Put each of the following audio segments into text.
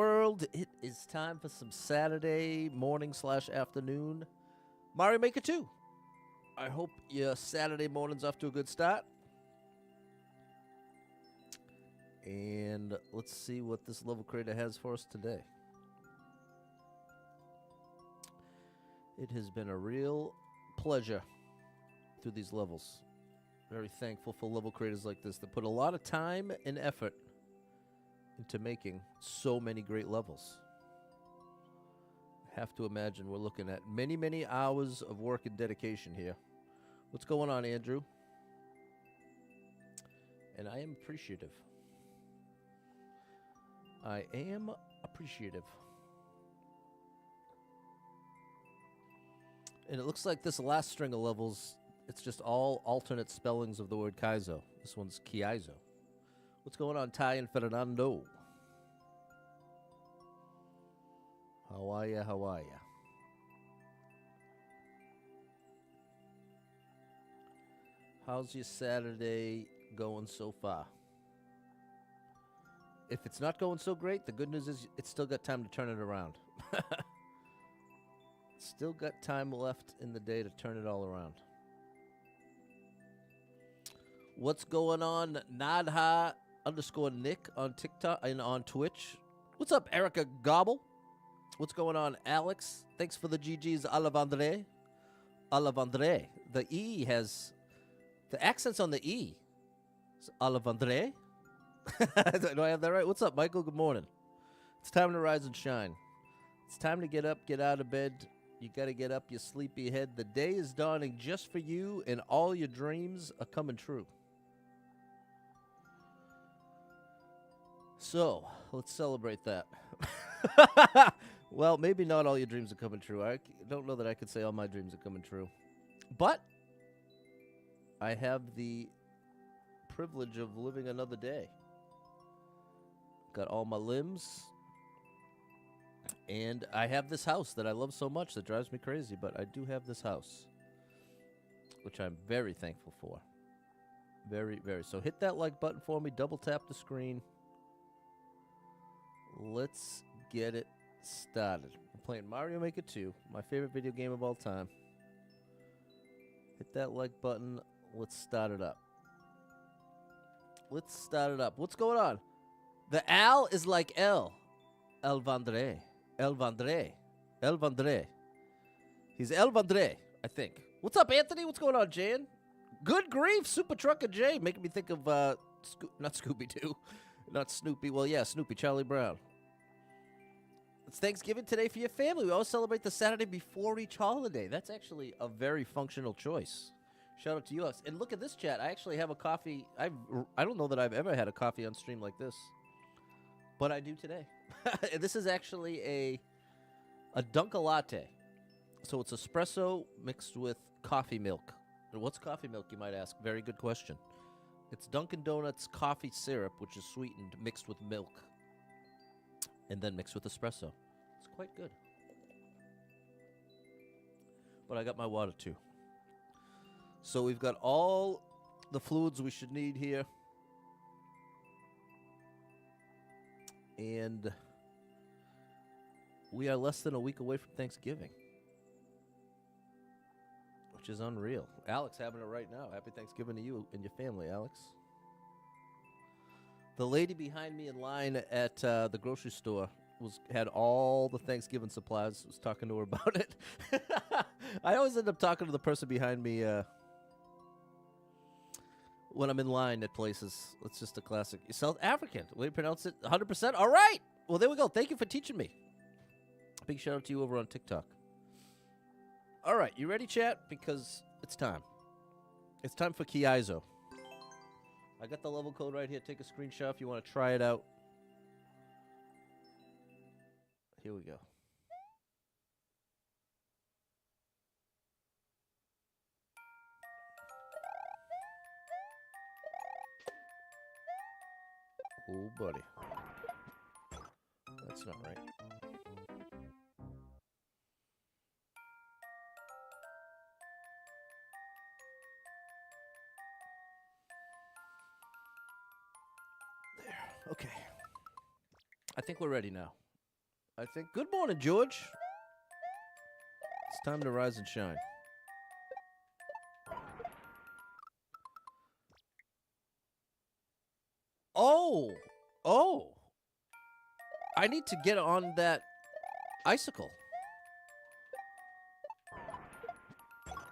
world? It is time for some Saturday morning / afternoon Mario Maker 2. I hope your Saturday morning's off to a good start. And let's see what this level creator has for us today. It has been a real pleasure through these levels. Very thankful for level creators like this that put a lot of time and effort into making so many great levels. I have to imagine we're looking at many, many hours of work and dedication here. What's going on, Andrew? And I am appreciative. I am appreciative. And it looks like this last string of levels, it's just all alternate spellings of the word Kaizo. This one's Kiaizo. What's going on, Ty and Fernando? How are ya? How are ya? How's your Saturday going so far? If it's not going so great, the good news is it's still got time to turn it around. Still got time left in the day to turn it all around. What's going on, Nadha_Nick on TikTok and on Twitch? What's up, Erica Gobble? What's going on, Alex? Thanks for the GG's, Alavandre. Alavandre. The E has... The accent's on the E. It's Alavandre. Do I have that right? What's up, Michael? Good morning. It's time to rise and shine. It's time to get up, get out of bed. You got to get up, you sleepy head. The day is dawning just for you, and all your dreams are coming true. So, let's celebrate that. Well, maybe not all your dreams are coming true. I don't know that I could say all my dreams are coming true. But I have the privilege of living another day. Got all my limbs. And I have this house that I love so much that drives me crazy. But I do have this house, which I'm very thankful for. Very, very. So hit that like button for me. Double tap the screen. Let's get it started. I'm playing Mario Maker 2, my favorite video game of all time. Hit that like button. Let's start it up. Let's start it up. What's going on? The Al is like El. El Vandre. El Vandre. El Vandre. He's El Vandre, I think. What's up, Anthony? What's going on, Jan? Good grief, Super Trucker J. Making me think of, not Scooby-Doo. Not Snoopy. Well, yeah, Snoopy, Charlie Brown. It's Thanksgiving today for your family. We always celebrate the Saturday before each holiday. That's actually a very functional choice. Shout out to you. And look at this chat. I actually have a coffee. I don't know that I've ever had a coffee on stream like this. But I do today. This is actually a Dunka Latte. So it's espresso mixed with coffee milk. And what's coffee milk, you might ask? Very good question. It's Dunkin' Donuts coffee syrup, which is sweetened, mixed with milk. And then mixed with espresso. It's quite good. But I got my water too. So we've got all the fluids we should need here. And we are less than a week away from Thanksgiving. Which is unreal. Alex having it right now. Happy Thanksgiving to you and your family, Alex. The lady behind me in line at the grocery store had all the Thanksgiving supplies. Was talking to her about it. I always end up talking to the person behind me when I'm in line at places. It's just a classic. South African. The way you pronounce it, 100%. All right. Well, there we go. Thank you for teaching me. Big shout out to you over on TikTok. All right. You ready, chat? Because it's time. It's time for Kiaizo. I got the level code right here. Take a screenshot if you want to try it out. Here we go. Oh, buddy. That's not right. There. Okay. I think we're ready now. I think. Good morning, George. It's time to rise and shine. Oh. Oh. I need to get on that icicle.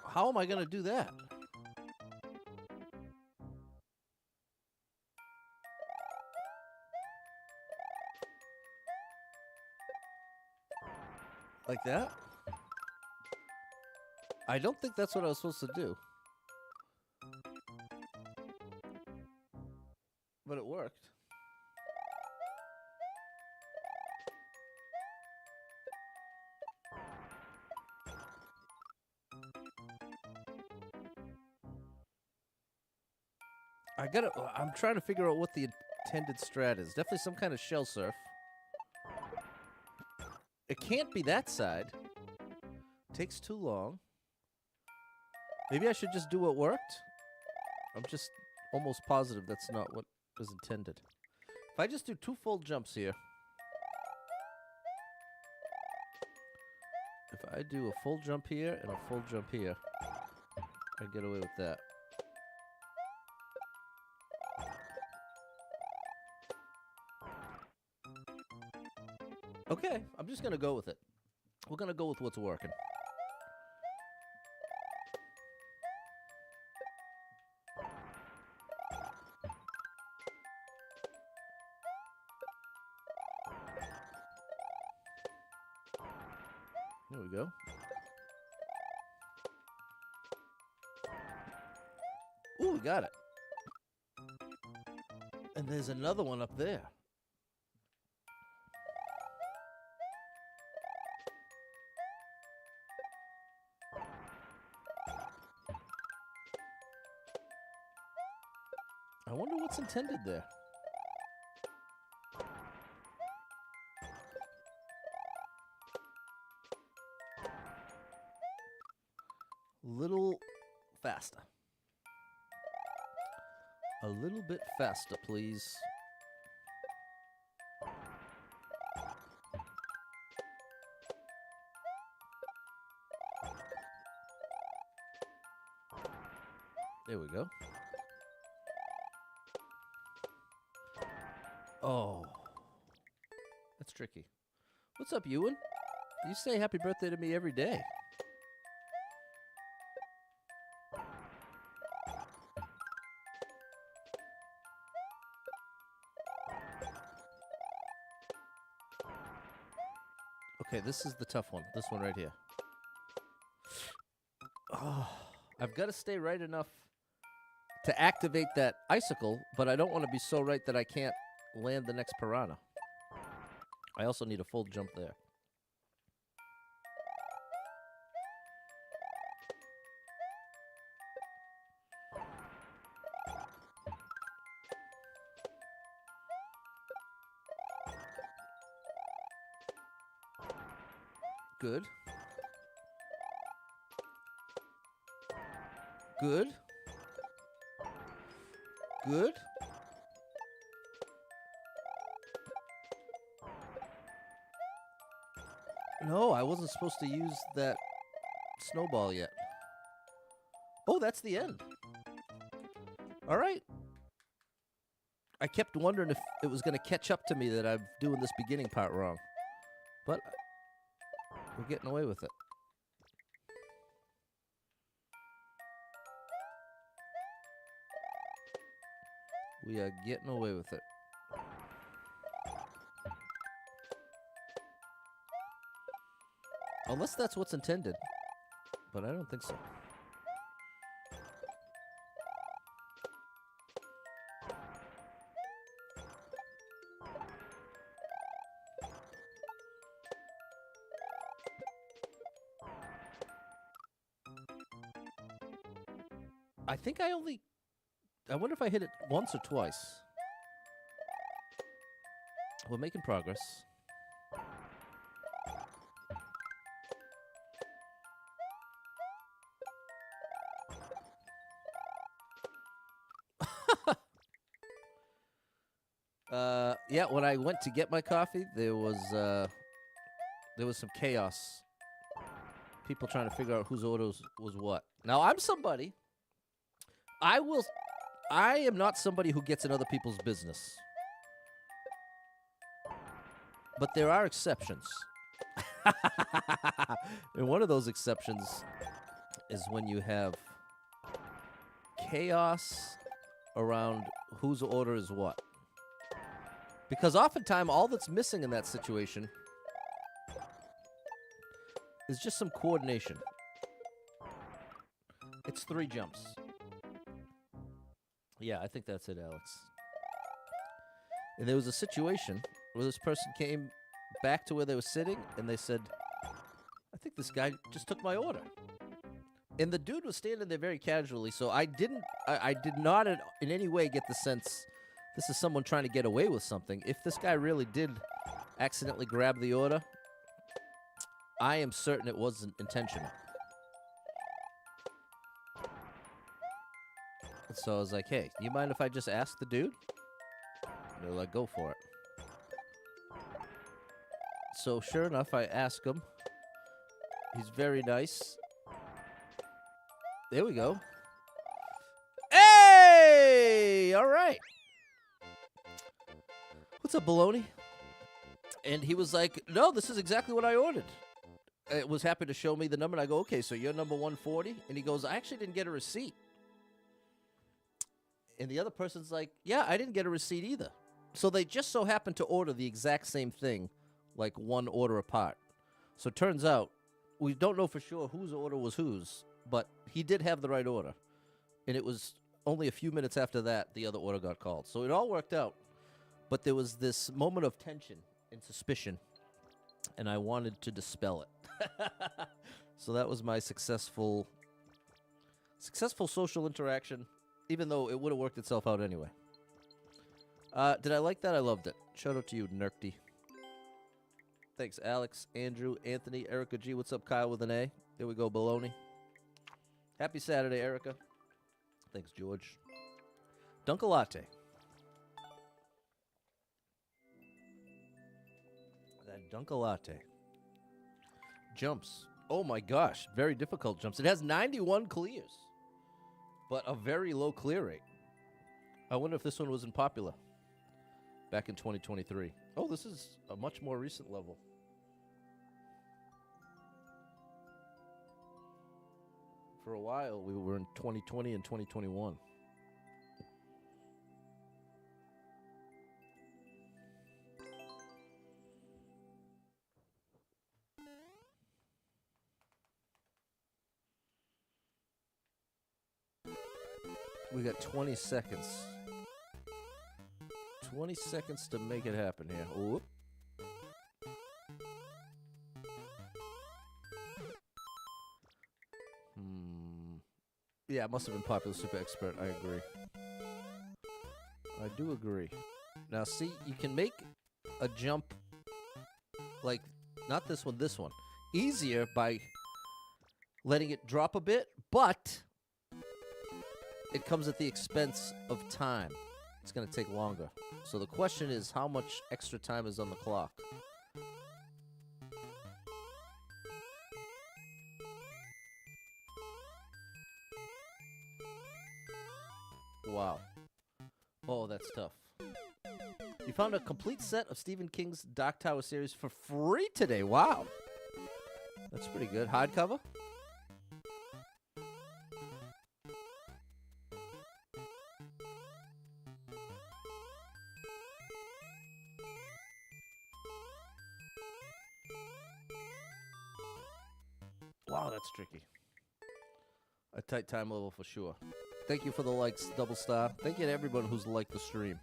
How am I going to do that? Like that? I don't think that's what I was supposed to do. But it worked. I'm trying to figure out what the intended strat is. Definitely some kind of shell surf. It can't be that side. Takes too long. Maybe I should just do what worked. I'm just almost positive that's not what was intended. If I just do 2 full jumps here. If I do a full jump here and a full jump here, I get away with that. Okay, I'm just going to go with it. We're going to go with what's working. There we go. Ooh, we got it. And there's another one up there. I wonder what's intended there. Little faster. A little bit faster, please. There we go. Oh. That's tricky. What's up, Ewan? You say happy birthday to me every day. Okay, this is the tough one. This one right here. Oh, I've got to stay right enough to activate that icicle, but I don't want to be so right that I can't land the next piranha. I also need a full jump there. Good. Good. Good. No, I wasn't supposed to use that snowball yet. Oh, that's the end. All right. I kept wondering if it was going to catch up to me that I'm doing this beginning part wrong. But we're getting away with it. We are getting away with it. Unless that's what's intended. But I don't think so. I think I wonder if I hit it once or twice. We're making progress. Yeah, when I went to get my coffee, there was there was some chaos. People trying to figure out whose orders was what. Now, I'm somebody. I am not somebody who gets in other people's business. But there are exceptions. And one of those exceptions is when you have chaos around whose order is what. Because oftentimes, all that's missing in that situation is just some coordination. It's 3 jumps. Yeah, I think that's it, Alex. And there was a situation where this person came back to where they were sitting, and they said, I think this guy just took my order. And the dude was standing there very casually, so I did not in any way get the sense this is someone trying to get away with something. If this guy really did accidentally grab the order, I am certain it wasn't intentional. So I was like, hey, you mind if I just ask the dude? And they're like, go for it. So sure enough, I ask him. He's very nice. There we go. Hey! All right. What's up, baloney? And he was like, no, this is exactly what I ordered. Was happy to show me the number. And I go, okay, so you're number 140? And he goes, I actually didn't get a receipt. And the other person's like, yeah, I didn't get a receipt either. So they just so happened to order the exact same thing, like one order apart. So it turns out, we don't know for sure whose order was whose, but he did have the right order. And it was only a few minutes after that, the other order got called. So it all worked out. But there was this moment of tension and suspicion, and I wanted to dispel it. So that was my successful social interaction, even though it would have worked itself out anyway. Did I like that? I loved it. Shout out to you, Nurkte. Thanks, Alex, Andrew, Anthony, Erica G. What's up, Kyle with an A? There we go, baloney. Happy Saturday, Erica. Thanks, George. Dunka Latte. That Dunka Latte. Jumps. Oh my gosh, very difficult jumps. It has 91 clears, but a very low clear rate. I wonder if this one wasn't popular back in 2023. Oh, this is a much more recent level. For a while, we were in 2020 and 2021. We got 20 seconds. 20 seconds to make it happen here. Whoop. Yeah, it must have been popular super expert. I agree. I do agree. Now, see, you can make a jump like, not this one, this one, easier by letting it drop a bit, but it comes at the expense of time. It's going to take longer. So the question is, how much extra time is on the clock? Wow. Oh, that's tough. You found a complete set of Stephen King's Dark Tower series for free today. Wow. That's pretty good. Hardcover? Wow, that's tricky. A tight time level for sure. Thank you for the likes, double star. Thank you to everyone who's liked the stream.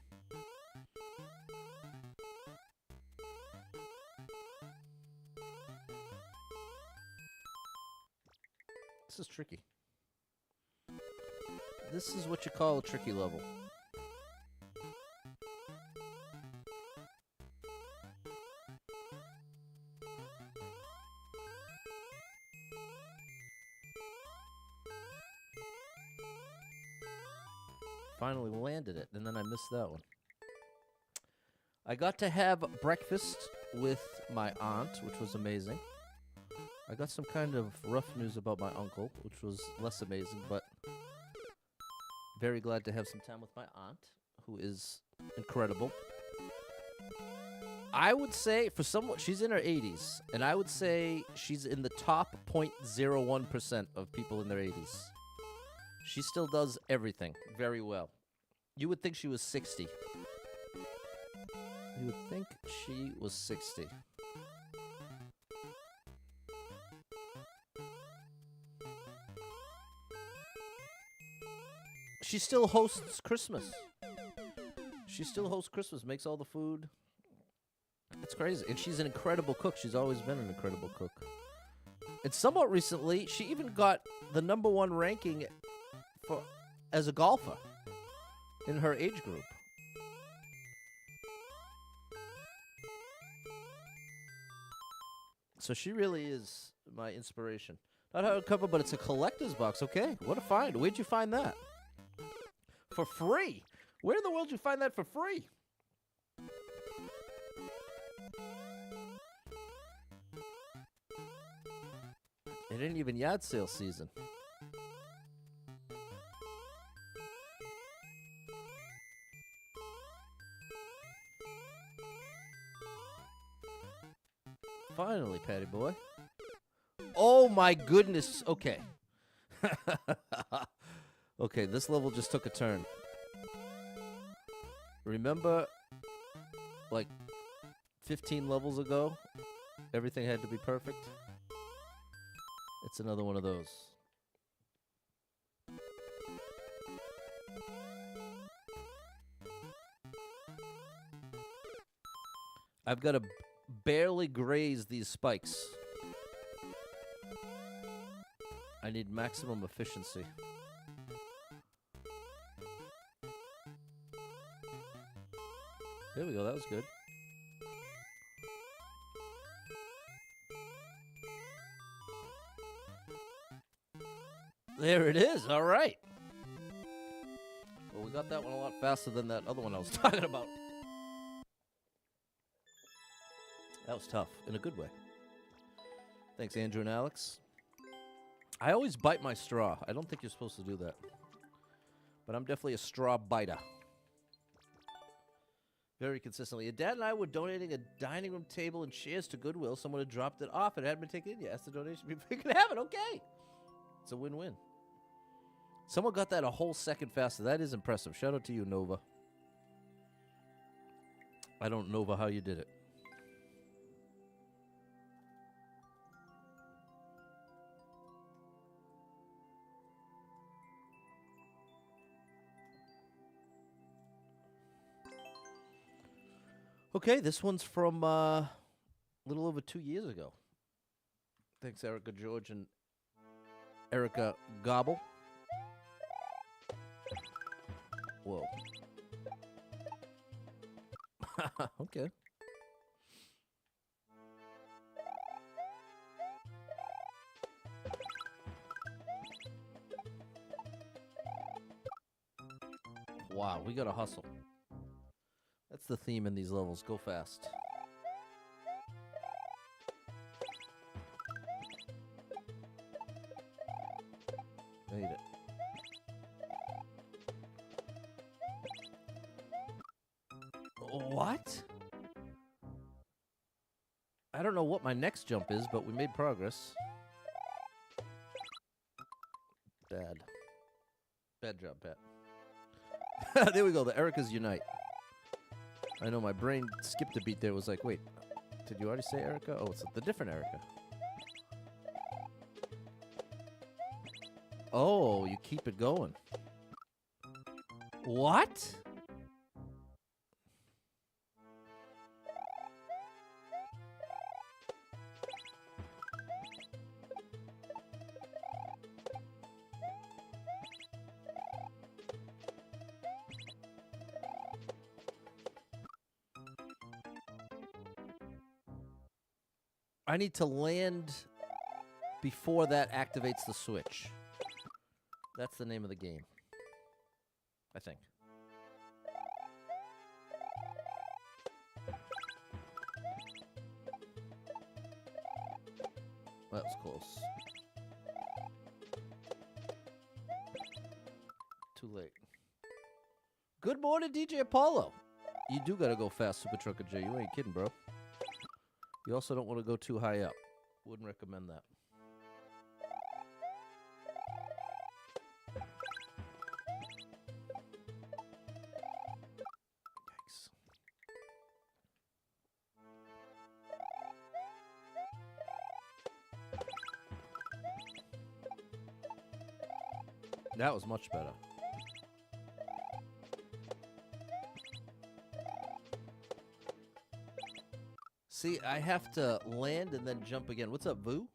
This is tricky. This is what you call a tricky level. Finally landed it, and then I missed that one. I got to have breakfast with my aunt, which was amazing. I got some kind of rough news about my uncle, which was less amazing, but very glad to have some time with my aunt, who is incredible. I would say, for someone, she's in her 80s, and I would say she's in the top 0.01% of people in their 80s. She still does everything very well. You would think she was 60. You would think she was 60. She still hosts Christmas. She still hosts Christmas, makes all the food. It's crazy. And she's an incredible cook. She's always been an incredible cook. And somewhat recently, she even got the #1 ranking as a golfer in her age group. So she really is my inspiration. Not hardcover, but it's a collector's box. Okay, what a find. Where'd you find that? For free? Where in the world did you find that for free? It ain't even yard sale season. Finally, Patty boy. Oh my goodness. Okay. Okay, this level just took a turn. Remember, like 15 levels ago, everything had to be perfect? It's another one of those. I've got to barely graze these spikes. I need maximum efficiency. There we go, that was good. There it is, all right. Well, we got that one a lot faster than that other one I was talking about. That was tough, in a good way. Thanks, Andrew and Alex. I always bite my straw. I don't think you're supposed to do that. But I'm definitely a straw biter. Very consistently. Dad and I were donating a dining room table and chairs to Goodwill. Someone had dropped it off. It hadn't been taken in yet. Asked the donation people could have it. Okay. It's a win-win. Someone got that a whole second faster. That is impressive. Shout out to you, Nova. I don't know, Nova, how you did it. Okay, this one's from a little over 2 years ago. Thanks, Erica George and Erica Gobble. Whoa. Okay. Wow, we gotta hustle. That's the theme in these levels. Go fast. Made it. What? I don't know what my next jump is, but we made progress. Bad. Bad job, Pat. There we go. The Ericas unite. I know my brain skipped a beat there. It was like, wait, did you already say Erica? Oh, it's the different Erica. Oh, you keep it going. What? I need to land before that activates the switch. That's the name of the game, I think. That was close. Too late. Good morning, DJ Apollo. You do gotta go fast, Super Trucker J. You ain't kidding, bro. You also don't want to go too high up. Wouldn't recommend that. Yikes. That was much better. See, I have to land and then jump again. What's up, Vu?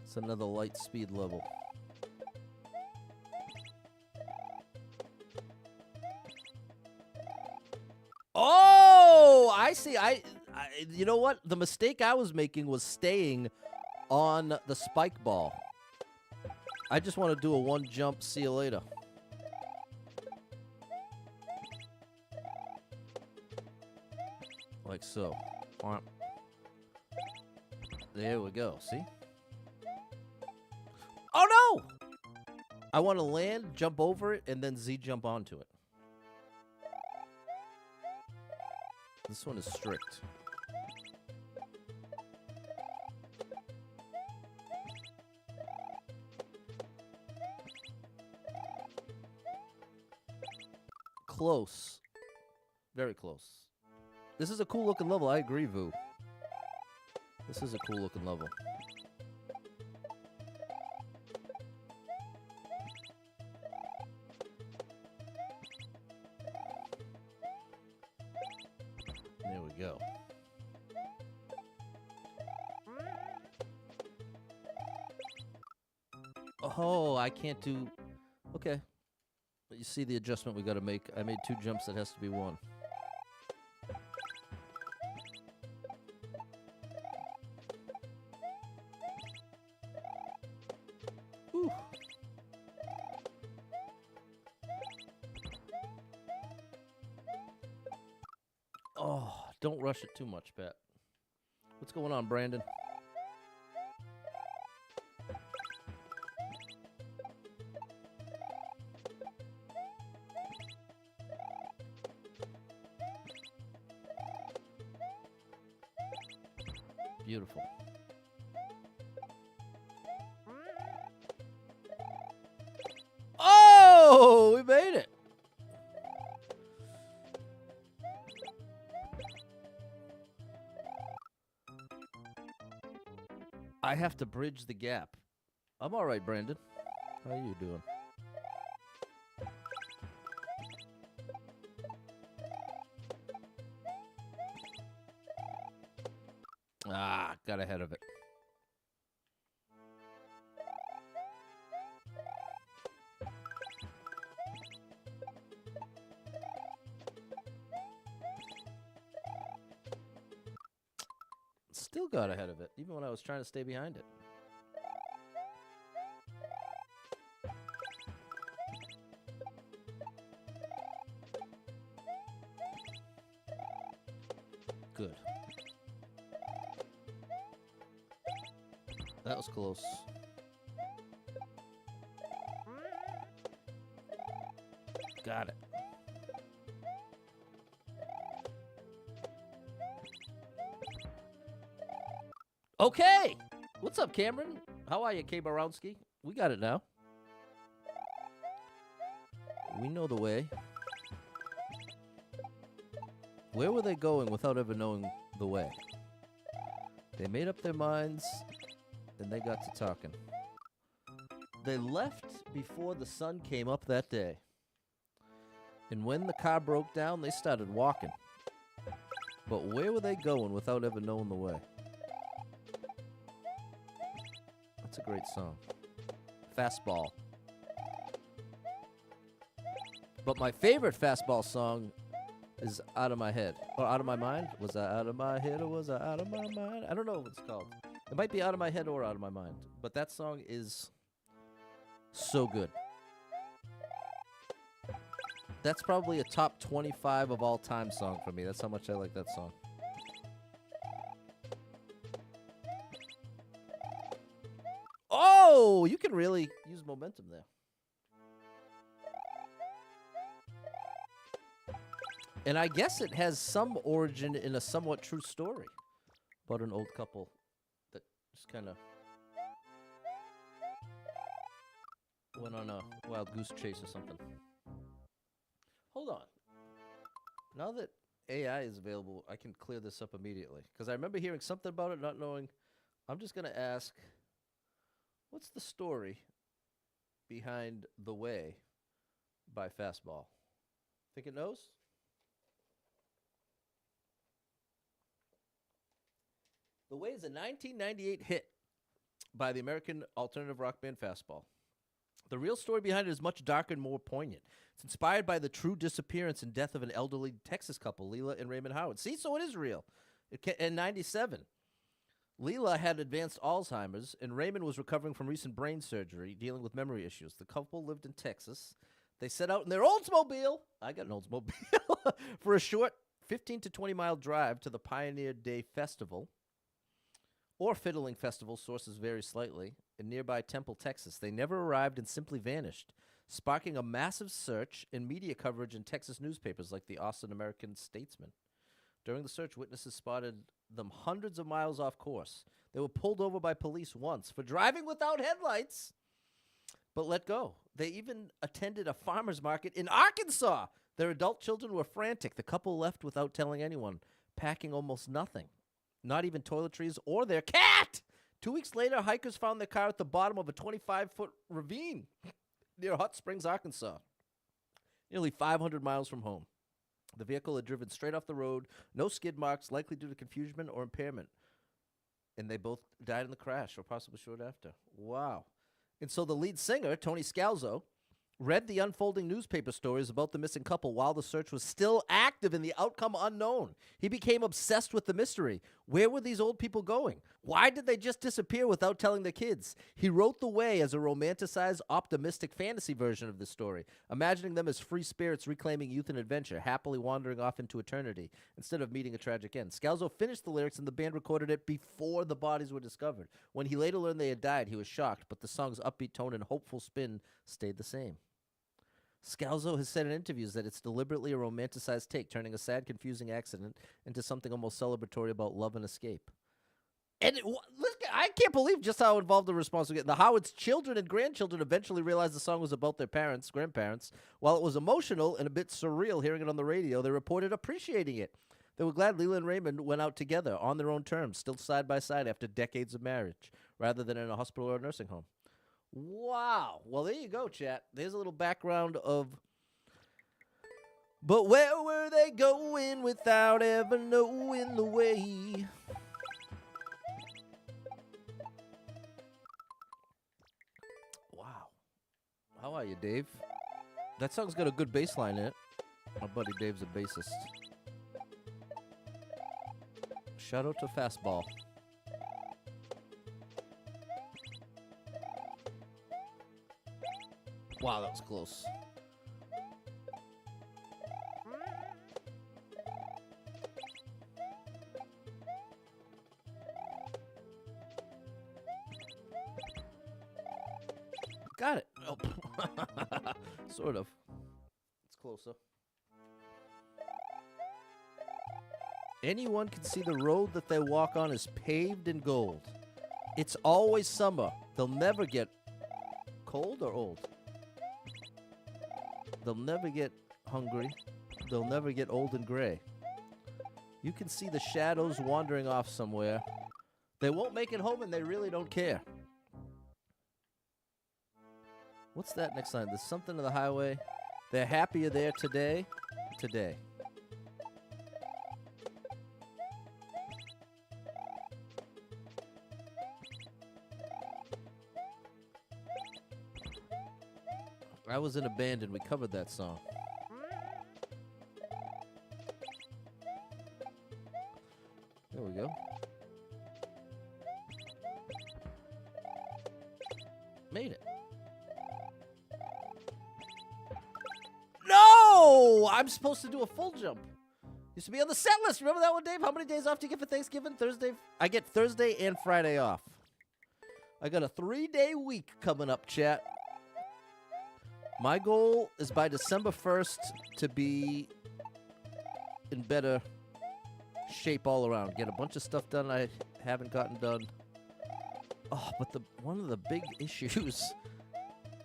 It's another light speed level. Oh, I see. You know what? The mistake I was making was staying on the spike ball. I just want to do a one jump, see you later. Like so. There we go. See? Oh no! I want to land, jump over it, and then Z jump onto it. This one is strict. Close. Very close. This is a cool looking level. I agree, Vu. This is a cool looking level. There we go. Oh, I can't do... Okay. You see the adjustment we got to make. I made 2 jumps. That has to be 1. Whew. Oh, don't rush it too much, Pat. What's going on, Brandon? Beautiful. Oh, we made it. I have to bridge the gap. I'm all right, Brandon. How you doing? Ah, got ahead of it. Still got ahead of it, even when I was trying to stay behind it. Good. That was close. Got it. Okay. What's up, Cameron? How are you, K. Borowski? We got it now. We know the way. Where were they going without ever knowing the way? They made up their minds, and they got to talking. They left before the sun came up that day. And when the car broke down, they started walking. But where were they going without ever knowing the way? That's a great song. Fastball. But my favorite fastball song is Out of My Head. Or Out of My Mind? Was I out of my head or was I out of my mind? I don't know what it's called. It might be Out of My Head or Out of My Mind. But that song is so good. That's probably a top 25 of all time song for me. That's how much I like that song. Oh, you can really use momentum there. And I guess it has some origin in a somewhat true story about an old couple that just kind of went on a wild goose chase or something. Hold on. Now that AI is available, I can clear this up immediately. Because I remember hearing something about it, not knowing. I'm just going to ask, what's the story behind The Way by Fastball? Think it knows? The Way is a 1998 hit by the American alternative rock band Fastball. The real story behind it is much darker and more poignant. It's inspired by the true disappearance and death of an elderly Texas couple, Leela and Raymond Howard. See, so it is real. In 97, Leela had advanced Alzheimer's, and Raymond was recovering from recent brain surgery, dealing with memory issues. The couple lived in Texas. They set out in their Oldsmobile. I got an Oldsmobile. For a short 15 to 20-mile drive to the Pioneer Day Festival, or Fiddling Festival, sources vary slightly, in nearby Temple, Texas. They never arrived and simply vanished, sparking a massive search and media coverage in Texas newspapers like the Austin American-Statesman. During the search, witnesses spotted them hundreds of miles off course. They were pulled over by police once for driving without headlights, but let go. They even attended a farmer's market in Arkansas. Their adult children were frantic. The couple left without telling anyone, packing almost nothing. Not even toiletries or their cat. 2 weeks later, hikers found their car at the bottom of a 25-foot ravine near Hot Springs, Arkansas, nearly 500 miles from home. The vehicle had driven straight off the road, no skid marks, likely due to confusion or impairment. And they both died in the crash, or possibly short after. Wow. And so the lead singer, Tony Scalzo, read the unfolding newspaper stories about the missing couple while the search was still active and the outcome unknown. He became obsessed with the mystery. Where were these old people going? Why did they just disappear without telling their kids? He wrote The Way as a romanticized, optimistic fantasy version of this story, imagining them as free spirits reclaiming youth and adventure, happily wandering off into eternity, instead of meeting a tragic end. Scalzo finished the lyrics and the band recorded it before the bodies were discovered. When he later learned they had died, he was shocked, but the song's upbeat tone and hopeful spin stayed the same. Scalzo has said in interviews that it's deliberately a romanticized take, turning a sad, confusing accident into something almost celebratory about love and escape. And I can't believe just how involved the response was getting. The Howards' children and grandchildren eventually realized the song was about their grandparents. While it was emotional and a bit surreal hearing it on the radio, they reported appreciating it. They were glad Leela and Raymond went out together on their own terms, still side by side after decades of marriage, rather than in a hospital or a nursing home. Wow. Well, there you go, chat. There's a little background of... But where were they going without ever knowing the way? Wow. How are you, Dave? That song's got a good bass line in it. My buddy Dave's a bassist. Shout out to Fastball. Wow, that was close. Got it. Oh. Sort of. It's closer. Anyone can see the road that they walk on is paved in gold. It's always summer. They'll never get cold or old. They'll never get hungry. They'll never get old and gray. You can see the shadows wandering off somewhere. They won't make it home and they really don't care. What's that next line? There's something to the highway. They're happier there today. Today. I was in a band and we covered that song. There we go. Made it. No! I'm supposed to do a full jump. Used to be on the set list. Remember that one, Dave? How many days off do you get for Thanksgiving? Thursday? I get Thursday and Friday off. I got a 3-day week coming up, chat. My goal is by December 1st to be in better shape all around. Get a bunch of stuff done I haven't gotten done. Oh, but one of the big issues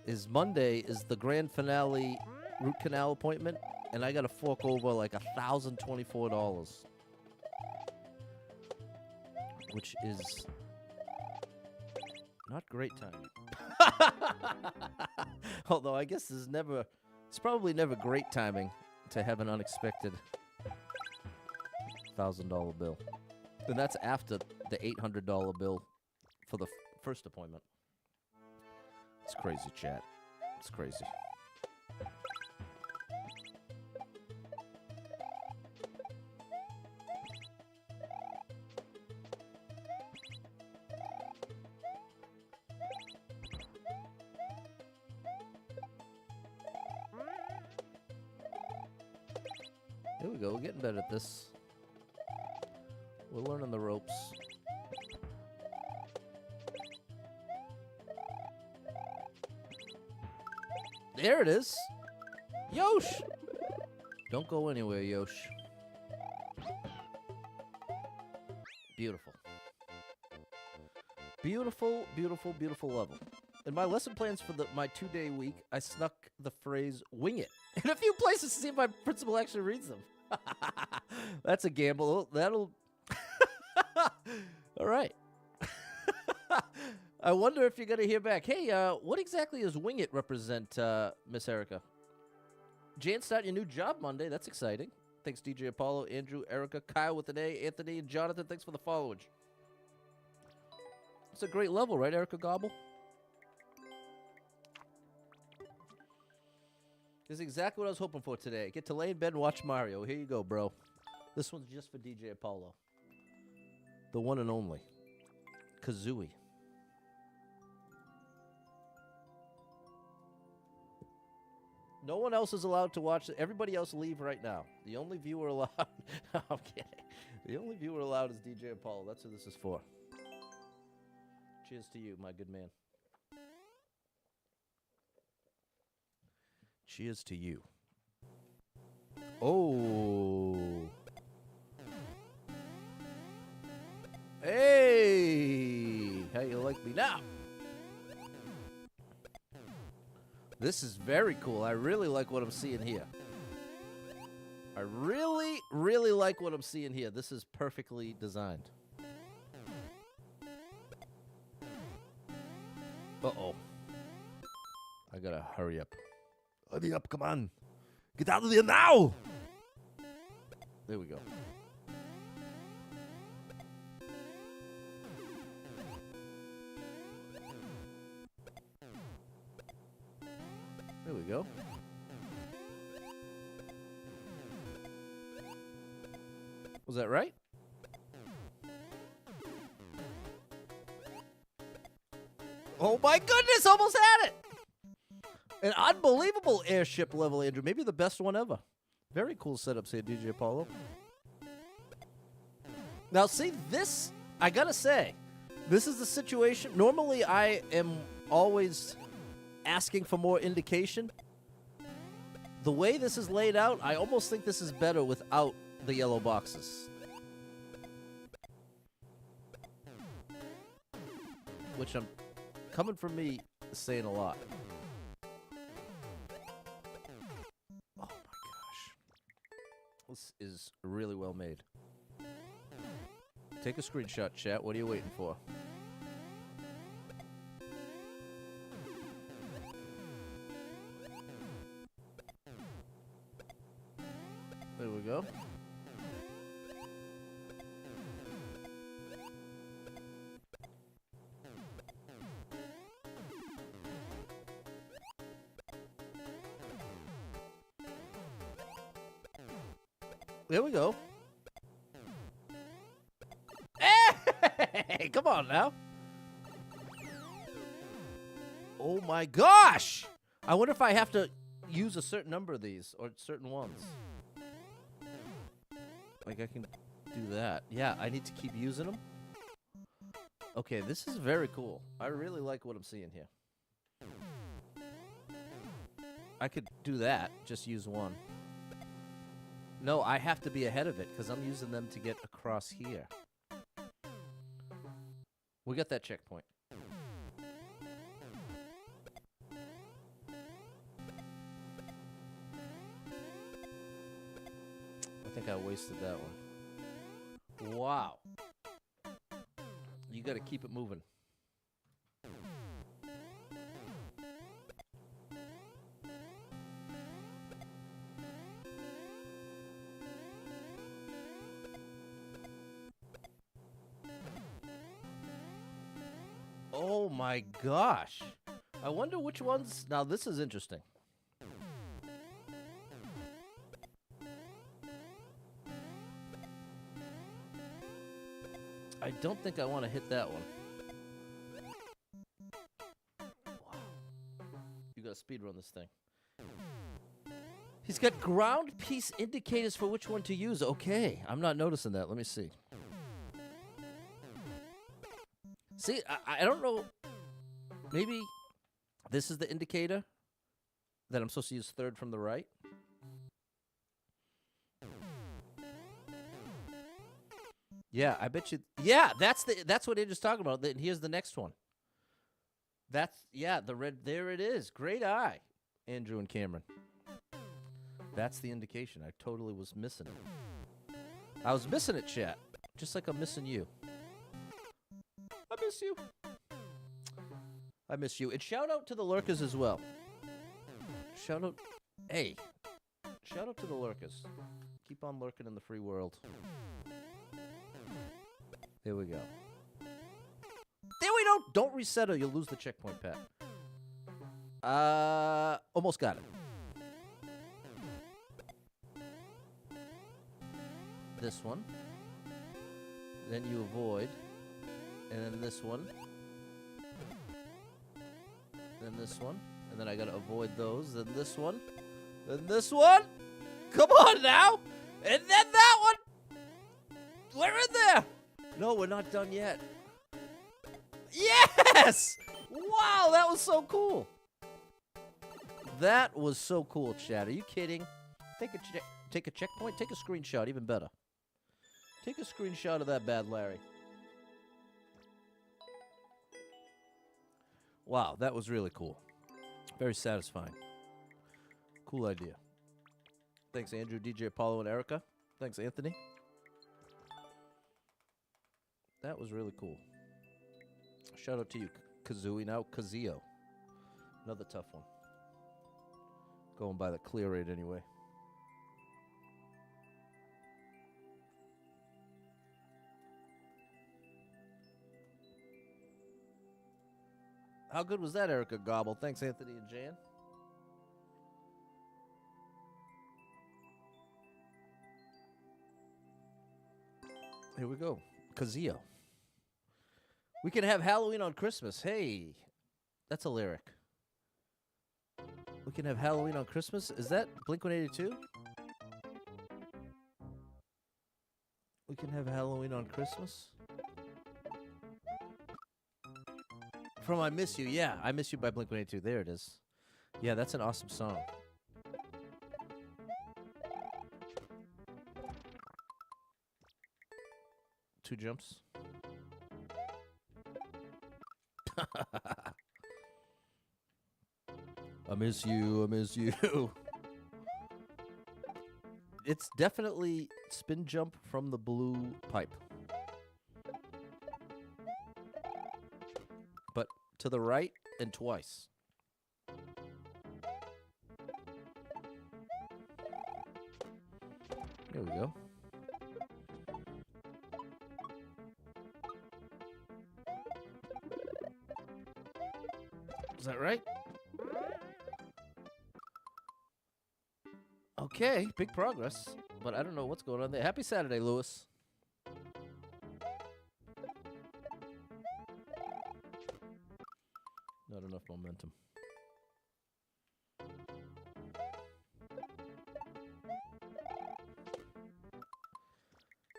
is Monday is the grand finale root canal appointment, and I got to fork over like $1,024, which is not great timing. Although I guess it's probably never great timing to have an unexpected $1,000 bill. And that's after the $800 bill for the first appointment. It's crazy, chat. It's crazy. Here we go. We're getting better at this. We're learning the ropes. There it is. Yosh! Don't go anywhere, Yosh. Beautiful. Beautiful, beautiful, beautiful level. In my lesson plans for my 2-day week, I snuck the phrase "wing it" in a few places to see if my principal actually reads them. That's a gamble. That'll... All right. I wonder if you're going to hear back. Hey, what exactly does "wing it" represent, Miss Erica? Jan, start your new job Monday. That's exciting. Thanks, DJ Apollo, Andrew, Erica, Kyle with an A, Anthony, and Jonathan. Thanks for the followage. It's a great level, right, Erica Gobble? This is exactly what I was hoping for today. Get to lay in bed and watch Mario. Here you go, bro. This one's just for DJ Apollo. The one and only. Kazooie. No one else is allowed to watch it. Everybody else leave right now. The only viewer allowed... I'm kidding. The only viewer allowed is DJ Apollo. That's who this is for. Cheers to you, my good man. Cheers to you. Oh. Hey. How you like me now? This is very cool. I really like what I'm seeing here. I really, really like what I'm seeing here. This is perfectly designed. Uh-oh. I gotta hurry up. Hurry up, come on. Get out of there now! There we go. There we go. Was that right? Oh my goodness, almost had it! An unbelievable airship level, Andrew. Maybe the best one ever. Very cool setups here, DJ Apollo. Now, see, this, I gotta say, this is the situation. Normally, I am always asking for more indication. The way this is laid out, I almost think this is better without the yellow boxes. Which I'm, coming from me, is saying a lot. Oh my gosh. This is really well made. Take a screenshot, chat. What are you waiting for? There we go. There we go. Hey, come on now. Oh my gosh! I wonder if I have to use a certain number of these or certain ones. Like I can do that. Yeah, I need to keep using them. Okay, this is very cool. I really like what I'm seeing here. I could do that, just use one. No, I have to be ahead of it because I'm using them to get across here. We got that checkpoint. I think I wasted that one. Wow. You got to keep it moving. Oh my gosh. I wonder which ones. Now this is interesting. I don't think I want to hit that one. Wow. You gotta speedrun this thing. He's got ground piece indicators for which one to use. Okay, I'm not noticing that. Let me see. See, I don't know. Maybe this is the indicator that I'm supposed to use third from the right. Yeah, I bet you. Yeah, that's what Andrew's talking about. Here's the next one. Yeah, the red. There it is. Great eye, Andrew and Cameron. That's the indication. I totally was missing it. I was missing it, chat. Just like I'm missing you. I miss you. I miss you. And shout out to the lurkers as well. Shout out. Hey. Shout out to the lurkers. Keep on lurking in the free world. There we go. There we go. Don't reset or you'll lose the checkpoint, Pat. Almost got it. This one. Then you avoid. And then this one. Then this one. And then I gotta avoid those. Then this one. Then this one. Come on now. And then that one. We're in there. No, we're not done yet. Yes! Wow, that was so cool. That was so cool, chat. Are you kidding? Take a checkpoint. Take a screenshot. Even better. Take a screenshot of that bad Larry. Wow, that was really cool. Very satisfying. Cool idea. Thanks, Andrew, DJ Apollo, and Erica. Thanks, Anthony. That was really cool. Shout out to you, Kazooie. Now, Kazio. Another tough one. Going by the clear rate anyway. How good was that, Erica Gobble? Thanks, Anthony and Jan. Here we go. Kazio. We can have Halloween on Christmas. Hey, that's a lyric. We can have Halloween on Christmas. Is that Blink-182? We can have Halloween on Christmas. From I Miss You. Yeah, I Miss You by Blink-182. There it is. Yeah, that's an awesome song. Two jumps. I miss you, I miss you. It's definitely spin jump from the blue pipe. But to the right and twice. There we go. Is that right? Okay, big progress, but I don't know what's going on there. Happy Saturday, Lewis. Not enough momentum.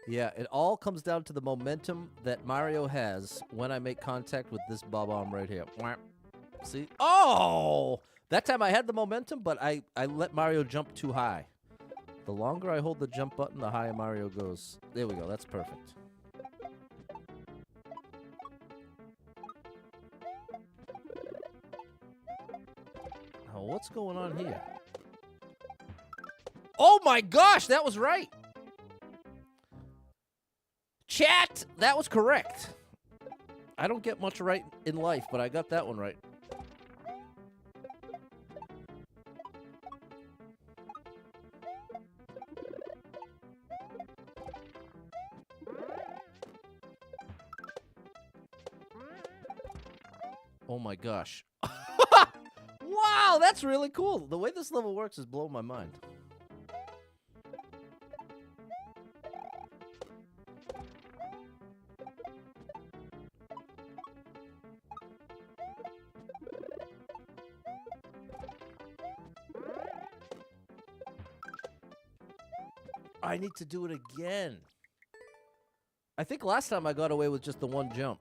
Yeah, it all comes down to the momentum that Mario has when I make contact with this bob-omb right here. See? Oh! That time I had the momentum, but I let Mario jump too high. The longer I hold the jump button, the higher Mario goes. There we go. That's perfect. Now, what's going on here? Oh my gosh, that was right. Chat, that was correct. I don't get much right in life, but I got that one right. Oh my gosh. Wow, that's really cool. The way this level works is blowing my mind. I need to do it again. I think last time I got away with just the one jump.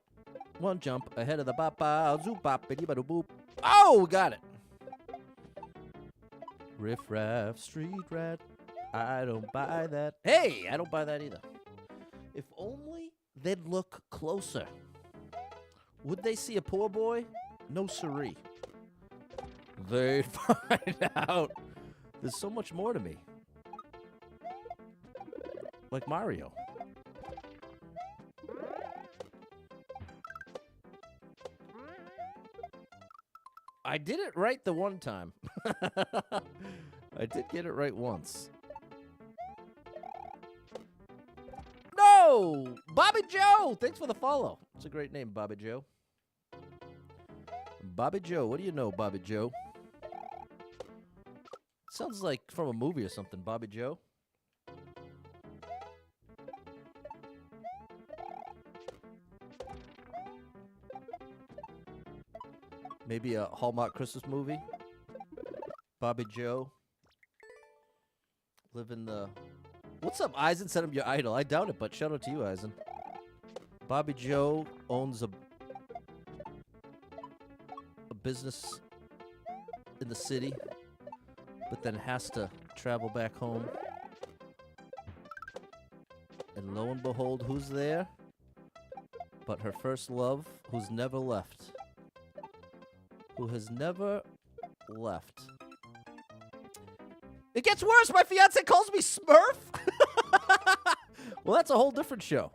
One jump ahead of the bop-bow, zoop-bop-biddy-ba-doo-boop. Oh, we got it. Riff-raff, street rat, I don't buy that. Hey, I don't buy that either. If only they'd look closer. Would they see a poor boy? No siree. They'd find out there's so much more to me. Like Mario. I did it right the one time. I did get it right once. No! Bobby Joe! Thanks for the follow. It's a great name, Bobby Joe. Bobby Joe. What do you know, Bobby Joe? Sounds like from a movie or something, Bobby Joe. Maybe a Hallmark Christmas movie. Bobby Joe. Live in the... What's up, Eisen? Send him your idol. I doubt it, but shout out to you, Eisen. Bobby Joe owns a business in the city, but then has to travel back home. And lo and behold, who's there? But her first love, who's never left. Who has never left. It gets worse. My fiance calls me Smurf. Well, that's a whole different show.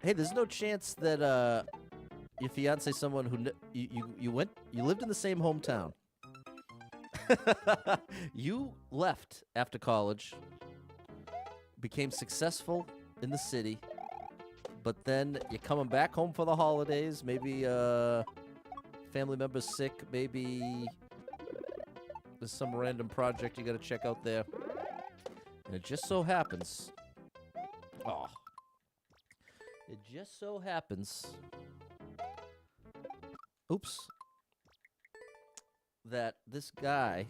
Hey, there's no chance that your fiance is someone who you lived in the same hometown. You left after college, became successful in the city, but then you're coming back home for the holidays. Maybe family member's sick. Maybe there's some random project you got to check out there. And it just so happens... Oh. It just so happens... Oops. That this guy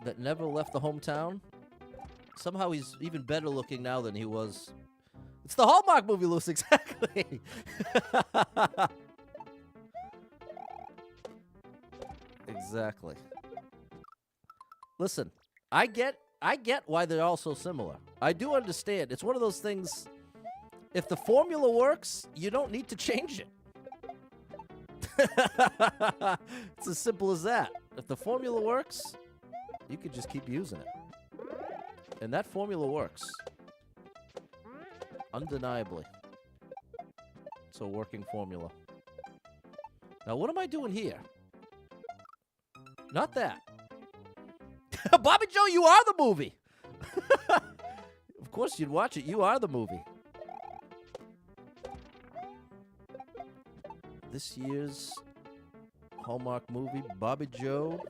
that never left the hometown, somehow he's even better looking now than he was. It's the Hallmark movie, Luce, exactly. Exactly. Listen, I get why they're all so similar. I do understand. It's one of those things, if the formula works, you don't need to change it. It's as simple as that. If the formula works, you could just keep using it. And that formula works. Undeniably. It's a working formula. Now, what am I doing here? Not that. Bobby Joe, you are the movie. Of course you'd watch it. You are the movie. This year's Hallmark movie, Bobby Joe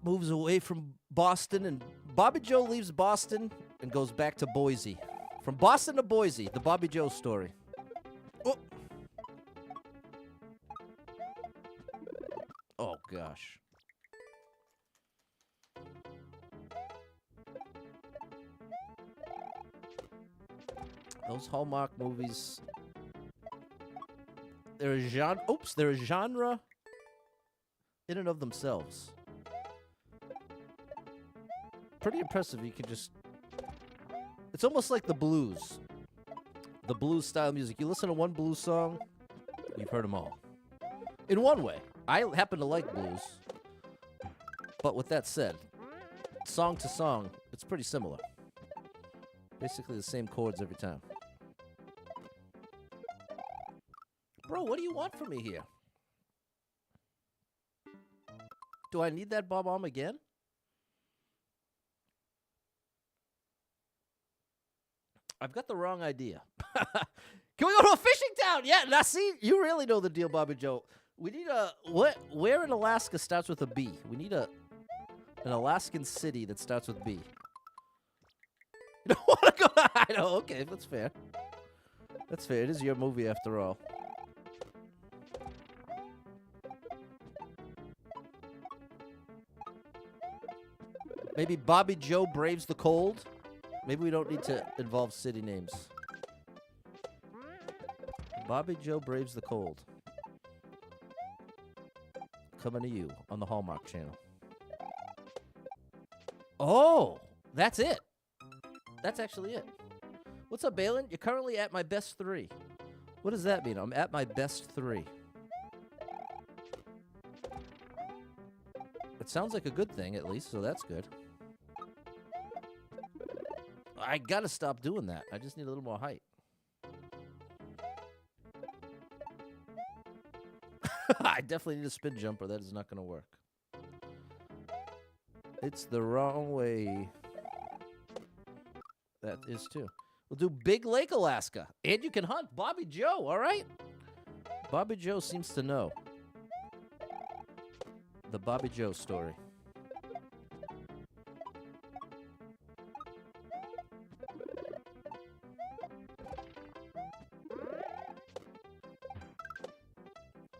moves away from Boston, and Bobby Joe leaves Boston and goes back to Boise. From Boston to Boise, the Bobby Joe story. Oh, oh gosh. Those Hallmark movies. They're a genre. Oops, they're a genre in and of themselves. Pretty impressive. You can just. It's almost like the blues. The blues style music. You listen to one blues song, you've heard them all. In one way. I happen to like blues. But with that said, song to song, it's pretty similar. Basically the same chords every time. Bro, what do you want from me here? Do I need that bomb again? I've got the wrong idea. Can we go to a fishing town? Yeah, now see, you really know the deal, Bobby Joe. We need a where in Alaska starts with a B? We need an Alaskan city that starts with B. You don't want to go? I know. Okay, that's fair. That's fair. It is your movie after all. Maybe Bobby Joe braves the cold. Maybe we don't need to involve city names. Bobby Joe braves the cold. Coming to you on the Hallmark Channel. Oh, that's it. That's actually it. What's up, Balin? You're currently at my best 3. What does that mean? I'm at my best 3. It sounds like a good thing, at least, so that's good. I gotta stop doing that. I just need a little more height. I definitely need a spin jumper. That is not gonna work. It's the wrong way. That is too. We'll do Big Lake, Alaska. And you can hunt. Bobby Joe, all right? Bobby Joe seems to know. The Bobby Joe story.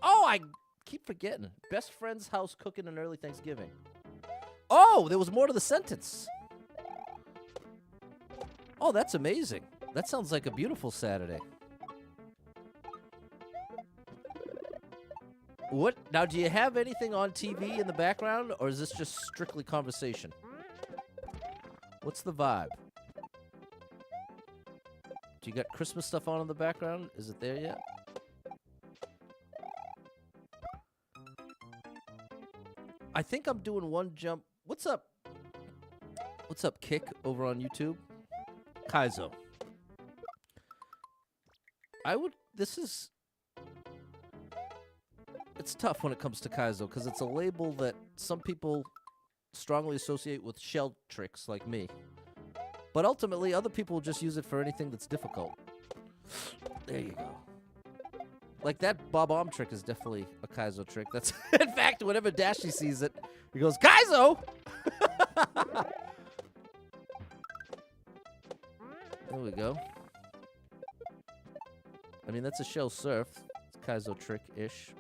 Oh, I keep forgetting. Best friend's house cooking an early Thanksgiving. Oh, there was more to the sentence. Oh, that's amazing. That sounds like a beautiful Saturday. What? Now, do you have anything on TV in the background, or is this just strictly conversation? What's the vibe? Do you got Christmas stuff on in the background? Is it there yet? I think I'm doing one jump. What's up? What's up, Kick, over on YouTube? Kaizo. It's tough when it comes to Kaizo, because it's a label that some people strongly associate with shell tricks like me. But ultimately, other people will just use it for anything that's difficult. There you go. Like that bob-omb trick is definitely a Kaizo trick. That's in fact, whenever Dashi sees it, he goes, Kaizo! There we go. I mean, that's a shell surf. It's Kaizo trick-ish.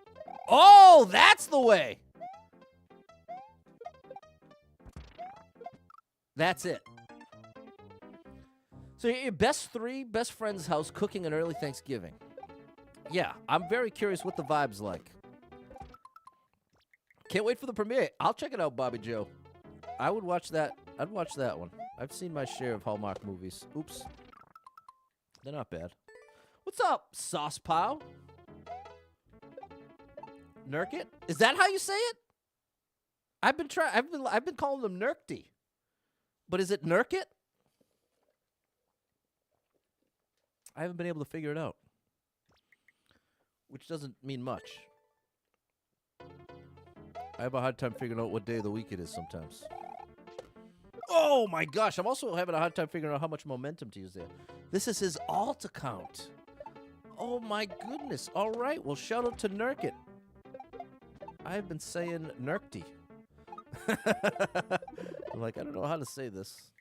Oh, that's the way! That's it. So your best 3, best friend's house, cooking an early Thanksgiving. Yeah, I'm very curious what the vibe's like. Can't wait for the premiere. I'll check it out, Bobby Joe. I would watch that. I'd watch that one. I've seen my share of Hallmark movies. Oops. They're not bad. What's up, Sauce Pow? Nurkte? Is that how you say it? I've been calling them Nurkte. But is it Nurkte? I haven't been able to figure it out. Which doesn't mean much. I have a hard time figuring out what day of the week it is sometimes. Oh my gosh, I'm also having a hard time figuring out how much momentum to use there. This is his alt account. Oh my goodness. All right, well, shout out to Nurkte. I've been saying Nurkte. I'm like, I don't know how to say this.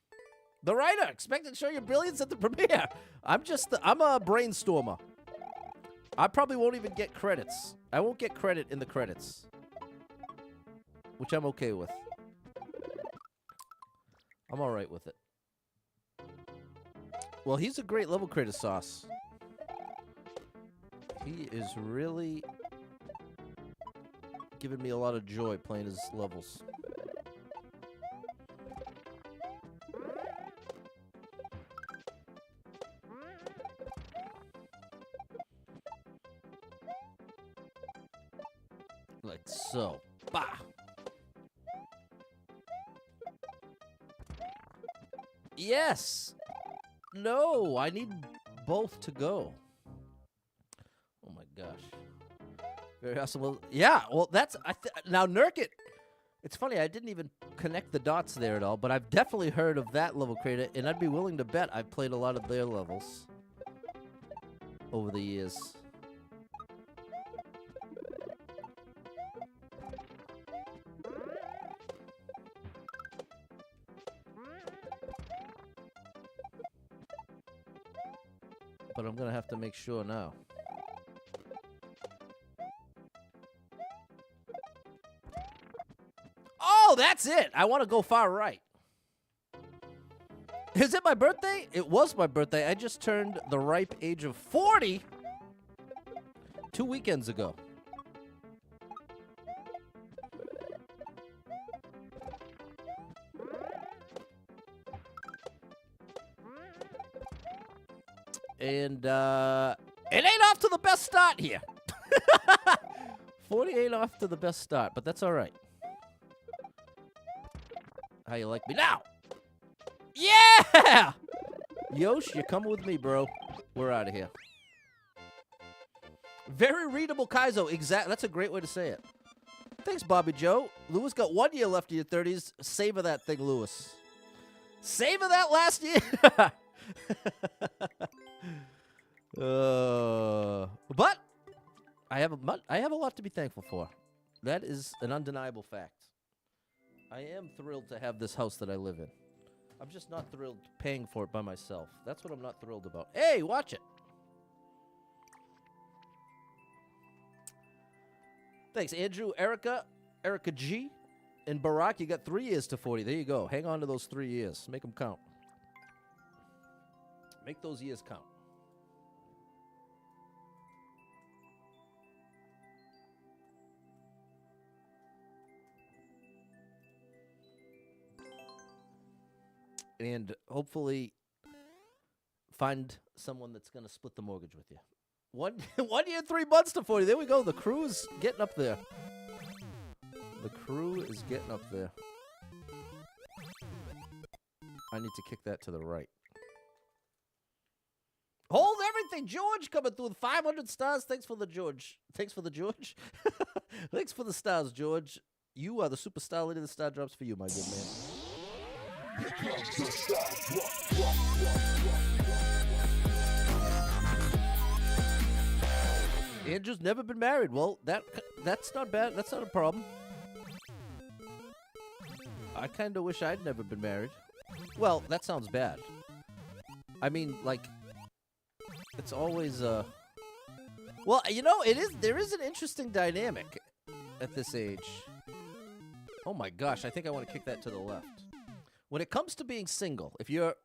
The writer, expected to show your brilliance at the premiere. I'm a brainstormer. I probably won't even get credits. I won't get credit in the credits. Which I'm okay with. I'm alright with it. Well, he's a great level creator, Sauce. He is really giving me a lot of joy playing his levels. Like so. Bah! Yes! No, I need both to go. Oh my gosh. Very awesome. Well, yeah, well, that's... now, Nurkte... It's funny, I didn't even connect the dots there at all, but I've definitely heard of that level creator, and I'd be willing to bet I've played a lot of their levels over the years. But I'm gonna have to make sure now. Oh, that's it! I want to go far right. Is it my birthday? It was my birthday. I just turned the ripe age of 40 2 weekends ago. And, it ain't off to the best start here. 40 ain't off to the best start, but that's all right. How you like me now? Yeah! Yosh, you're coming with me, bro. We're out of here. Very readable Kaizo. That's a great way to say it. Thanks, Bobby Joe. Lewis got 1 year left in your 30s. Savor that thing, Lewis. Savor that last year. But I have a lot to be thankful for. That is an undeniable fact. I am thrilled to have this house that I live in. I'm just not thrilled paying for it by myself. That's what I'm not thrilled about. Hey, watch it. Thanks, Andrew, Erica G, and Barack. You got 3 years to 40. There you go. Hang on to those 3 years. Make them count. Make those years count. And hopefully find someone that's going to split the mortgage with you. 1 year, 3 months to 40. There we go. The crew is getting up there. The crew is getting up there. I need to kick that to the right. Hold everything. George coming through with 500 stars. Thanks for the George. Thanks for the George. Thanks for the stars, George. You are the superstar leader. The star drops for you, my good man. Andrew's never been married. Well, that's not bad. That's not a problem. I kind of wish I'd never been married. Well, that sounds bad. I mean, like, it's always well, you know, there is an interesting dynamic at this age. Oh my gosh, I think I want to kick that to the left. When it comes to being single, if you're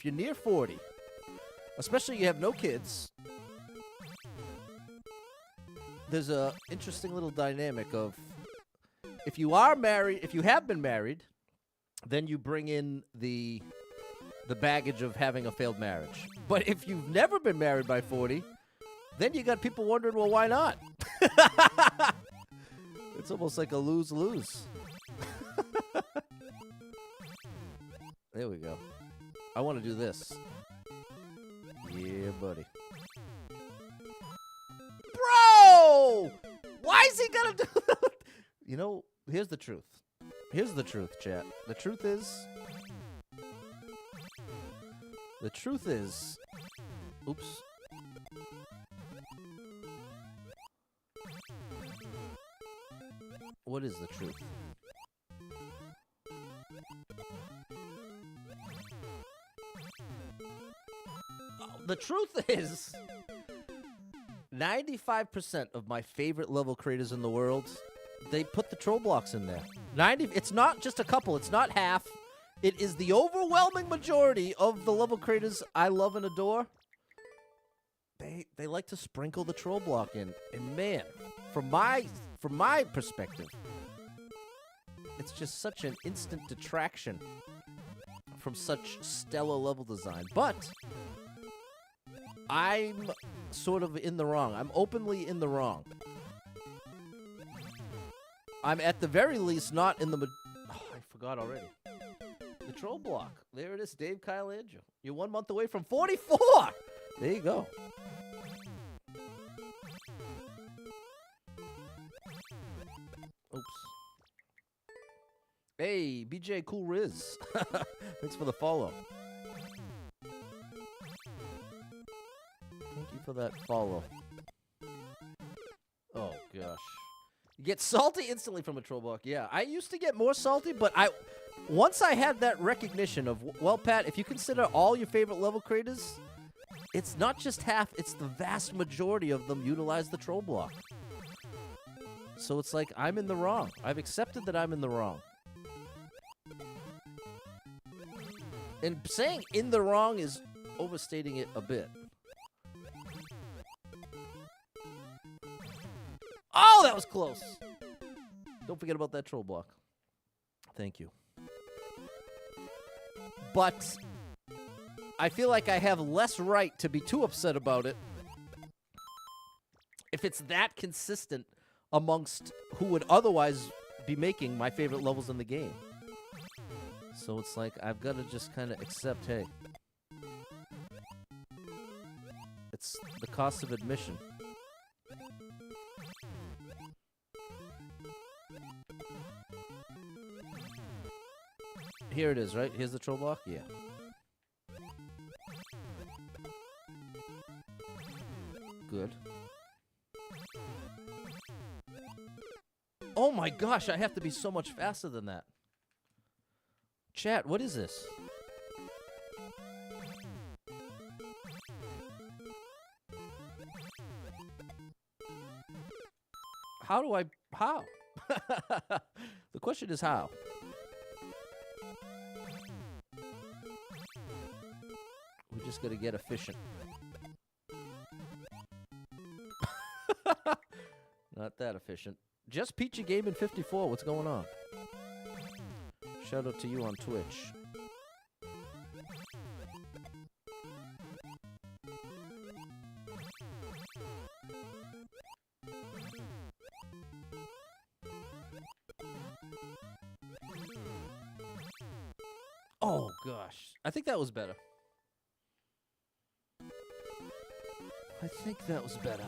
near 40, especially you have no kids, there's a interesting little dynamic of if you are married, if you have been married, then you bring in the baggage of having a failed marriage. But if you've never been married by 40, then you got people wondering, well, why not? It's almost like a lose-lose. There we go. I want to do this. Yeah, buddy. Bro! Why is he gonna do that? You know, here's the truth. Here's the truth, chat. The truth is... Oops. What is the truth? The truth is, 95% of my favorite level creators in the world, they put the troll blocks in there. It's not just a couple. It's not half. It is the overwhelming majority of the level creators I love and adore. They like to sprinkle the troll block in, and man, from my perspective, it's just such an instant detraction from such stellar level design. But I'm sort of in the wrong. I'm openly in the wrong. I'm at the very least not in the. Oh, I forgot already. The troll block. There it is, Dave, Kyle, Andrew. You're 1 month away from 44. There you go. Oops. Hey, BJ Cool Riz. Thanks for the follow. Thank you for that follow. Oh, gosh. You get salty instantly from a troll block. Yeah, I used to get more salty, but once I had that recognition of, well, Pat, if you consider all your favorite level creators, it's not just half, it's the vast majority of them utilize the troll block. So it's like, I'm in the wrong. I've accepted that I'm in the wrong. And saying in the wrong is overstating it a bit. Oh, that was close. Don't forget about that troll block. Thank you. But I feel like I have less right to be too upset about it if it's that consistent amongst who would otherwise be making my favorite levels in the game. So it's like, I've got to just kind of accept, hey, it's the cost of admission. Here it is, right? Here's the troll block? Yeah. Good. Oh my gosh, I have to be so much faster than that. Chat, what is this? How? The question is how. We just gotta get efficient. Not that efficient. Just Peachy Game in 54. What's going on? Shout out to you on Twitch. Oh gosh. I think that was better. I think that was better.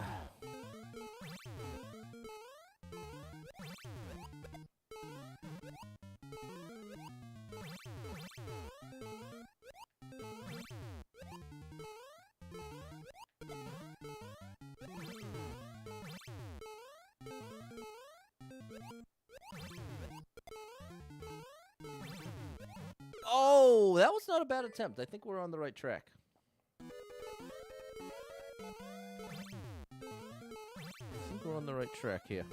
Oh, that was not a bad attempt. I think we're on the right track. I think we're on the right track here.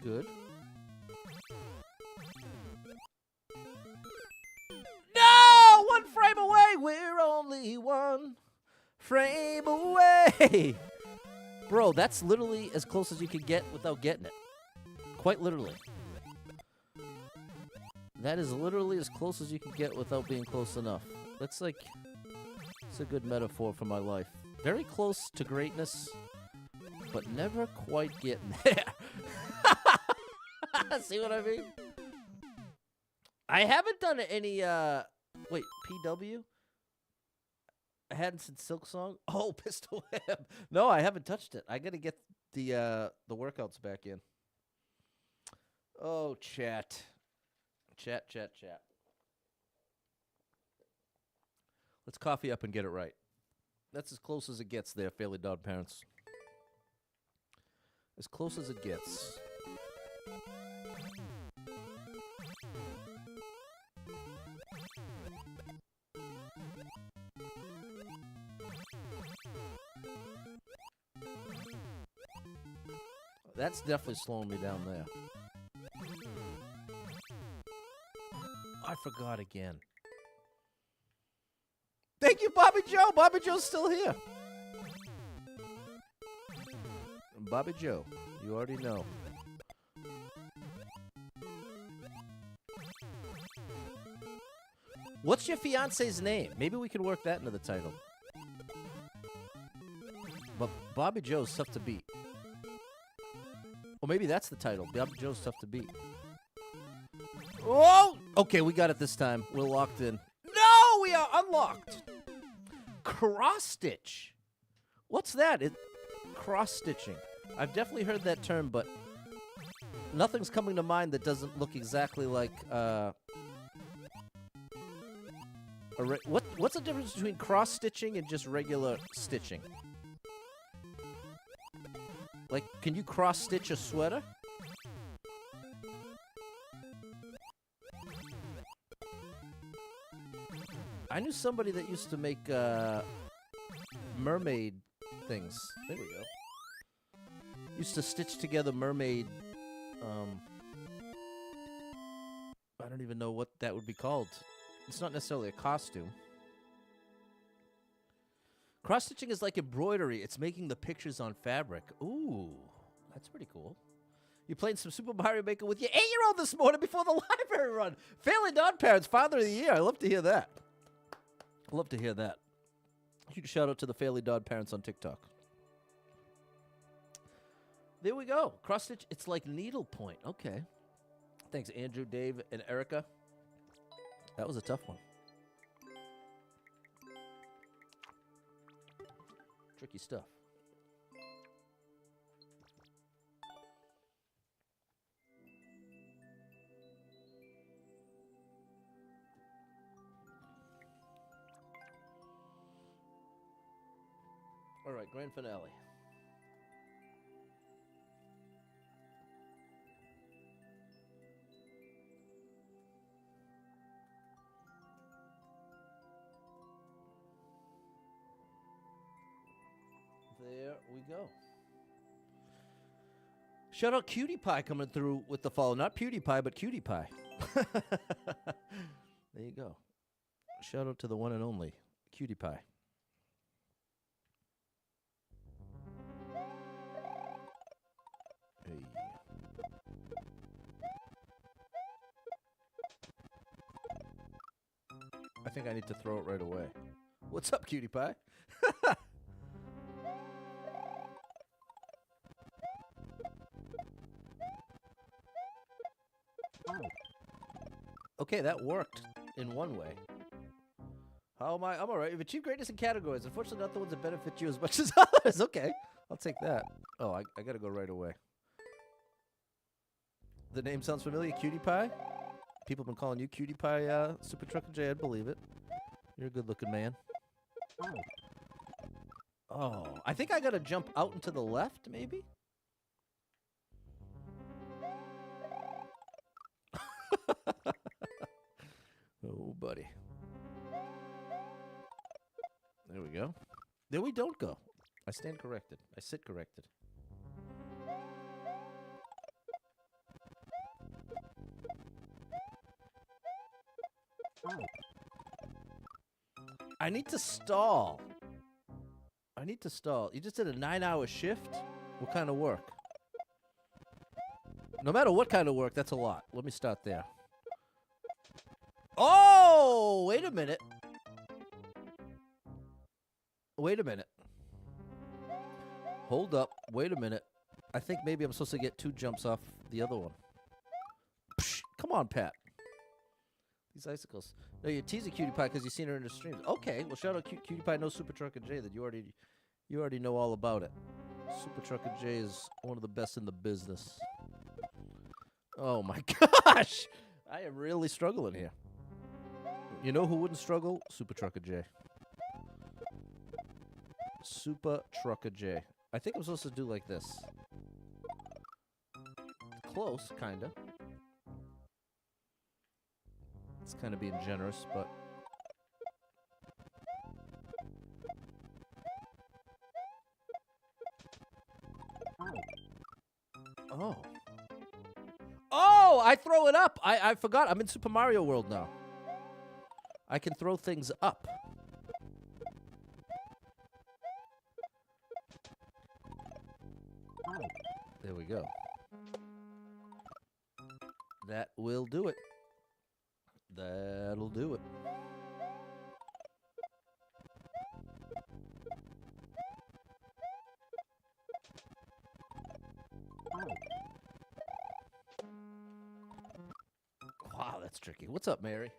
Good. No! 1 frame away! We're only 1 frame away! Bro, that's literally as close as you can get without getting it. Quite literally. That is literally as close as you can get without being close enough. That's like... It's a good metaphor for my life. Very close to greatness, but never quite getting there. See what I mean? I haven't done any, wait, PW? I hadn't said Silk Song? Oh, Pistol Web. No, I haven't touched it. I gotta get the workouts back in. Oh, chat. Chat. Let's coffee up and get it right. That's as close as it gets there, Fairly Dog Parents. As close as it gets. That's definitely slowing me down there. I forgot again. Thank you, Bobby Joe. Bobby Joe's still here. Bobby Joe, you already know. What's your fiance's name? Maybe we can work that into the title. But Bobby Joe's tough to beat. Or maybe that's the title. Bobby Joe's tough to beat. Oh! Okay, we got it this time. We're locked in. No! We are unlocked! Cross-stitch. What's that? Cross-stitching. I've definitely heard that term, but nothing's coming to mind that doesn't look exactly like... What's the difference between cross-stitching and just regular stitching? Like, can you cross-stitch a sweater? I knew somebody that used to make mermaid things. There we go. Used to stitch together mermaid. I don't even know what that would be called. It's not necessarily a costume. Cross-stitching is like embroidery. It's making the pictures on fabric. Ooh, that's pretty cool. You playing some Super Mario Maker with your 8-year-old this morning before the library run. Family Godparents, Father of the Year. I love to hear that. I love to hear that. Huge shout out to the Family Godparents on TikTok. There we go. Cross-stitch, it's like needlepoint. Okay. Thanks, Andrew, Dave, and Erica. That was a tough one. Tricky stuff. All right, grand finale. There we go. Shout out Cutie Pie coming through with the follow. Not PewDiePie, but Cutie Pie. There you go. Shout out to the one and only Cutie Pie. Hey. I think I need to throw it right away. What's up, Cutie Pie? Okay, that worked in one way. How am I? I'm alright. You've achieved greatness in categories. Unfortunately, not the ones that benefit you as much as others. Okay, I'll take that. Oh, I gotta go right away. The name sounds familiar, Cutie Pie? People have been calling you Cutie Pie, Super Trucker J. I'd believe it. You're a good-looking man. Oh, I think I gotta jump out and to the left, maybe? Oh, buddy. There we go. There we don't go. I stand corrected. I sit corrected. I need to stall. I need to stall. You just did a 9-hour shift? What kind of work? No matter what kind of work, that's a lot. Let me start there. Oh, wait a minute. Wait a minute. Hold up. Wait a minute. I think maybe I'm supposed to get 2 jumps off the other one. Psh, come on, Pat. These icicles. No, you're teasing Cutie Pie because you've seen her in the streams. Okay, well, shout out Cutie Pie, no Super Trucker J. That you already know all about it. Super Trucker J is one of the best in the business. Oh my gosh, I am really struggling here. You know who wouldn't struggle? Super Trucker J. Super Trucker J. I think I'm supposed to do like this. close, kinda. It's kind of being generous, but... Oh. Oh, I throw it up. I forgot. I'm in Super Mario World now. I can throw things up. There we go. That will do it. That'll do it. Wow, that's tricky. What's up, Mary?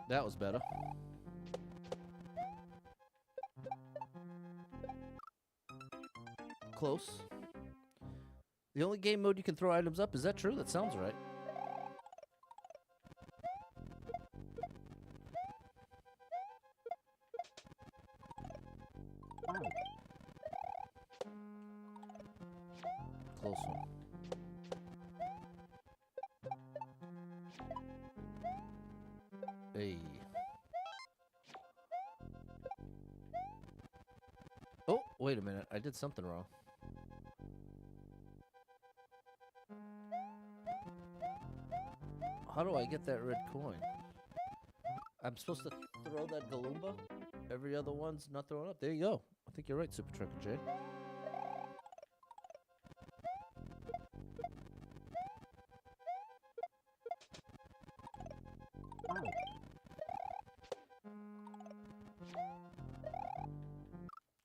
That was better. Close. The only game mode you can throw items up, is that true? That sounds right. Close one. Hey. Oh, wait a minute. I did something wrong. How do I get that red coin? I'm supposed to throw that Galumba? Every other one's not thrown up. There you go. I think you're right, Super Trucker J.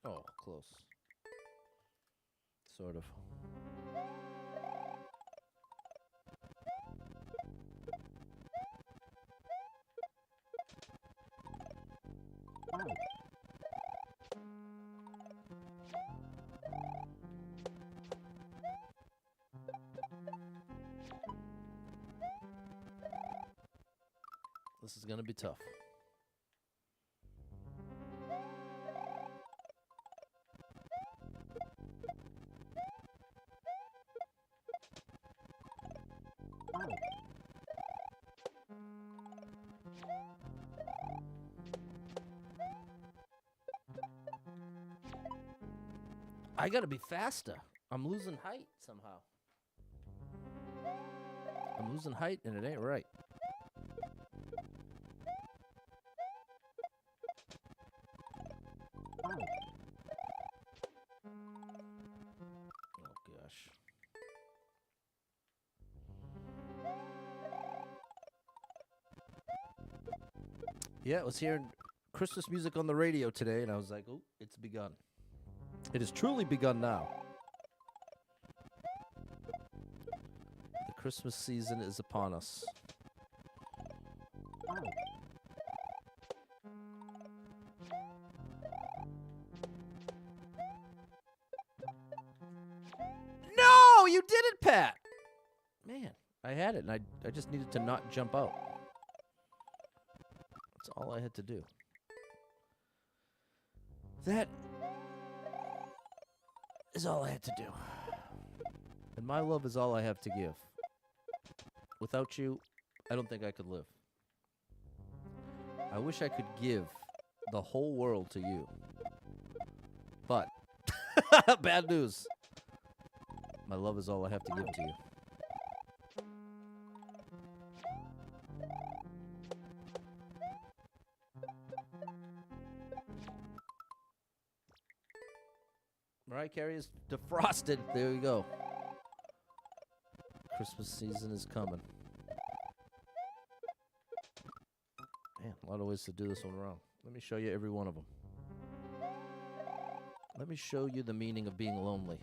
Oh, close. Sort of. This is gonna be tough. I gotta be faster. I'm losing height somehow. I'm losing height and it ain't right. Oh gosh. Yeah, I was hearing Christmas music on the radio today and I was like, oh, it's begun. It has truly begun now. The Christmas season is upon us. No, you did it, Pat. Man, I had it, and I just needed to not jump out. That's all I had to do. That is all I had to do. And my love is all I have to give. Without you, I don't think I could live. I wish I could give the whole world to you. But, bad news. My love is all I have to give to you. Mariah Carey is defrosted. There we go. Christmas season is coming. Man, a lot of ways to do this one wrong. Let me show you every one of them. Let me show you the meaning of being lonely.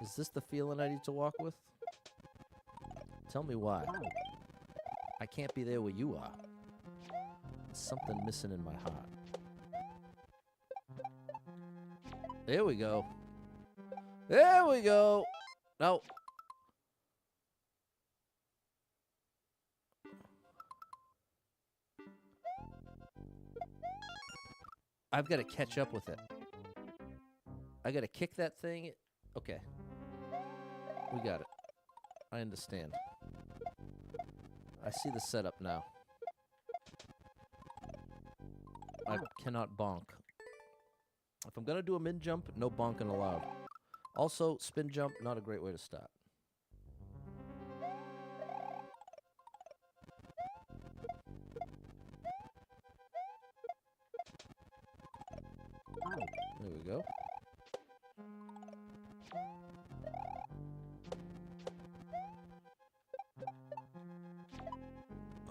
Is this the feeling I need to walk with? Tell me why. I can't be there where you are. There's something missing in my heart. There we go. There we go. No. I've got to catch up with it. I got to kick that thing. Okay. We got it. I understand. I see the setup now. I cannot bonk. If I'm going to do a min jump, no bonking allowed. Also, spin jump, not a great way to start. There we go.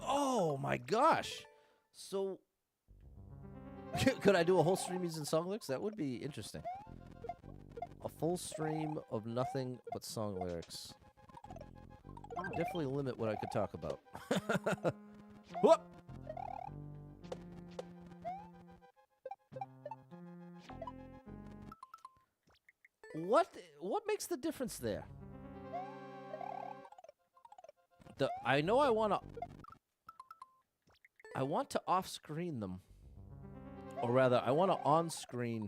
Oh my gosh! So, could I do a whole stream using song lyrics? That would be interesting. A full stream of nothing but song lyrics. Definitely limit what I could talk about. Whoop! What makes the difference there? I know I want to off-screen them. Or rather, I want to on-screen.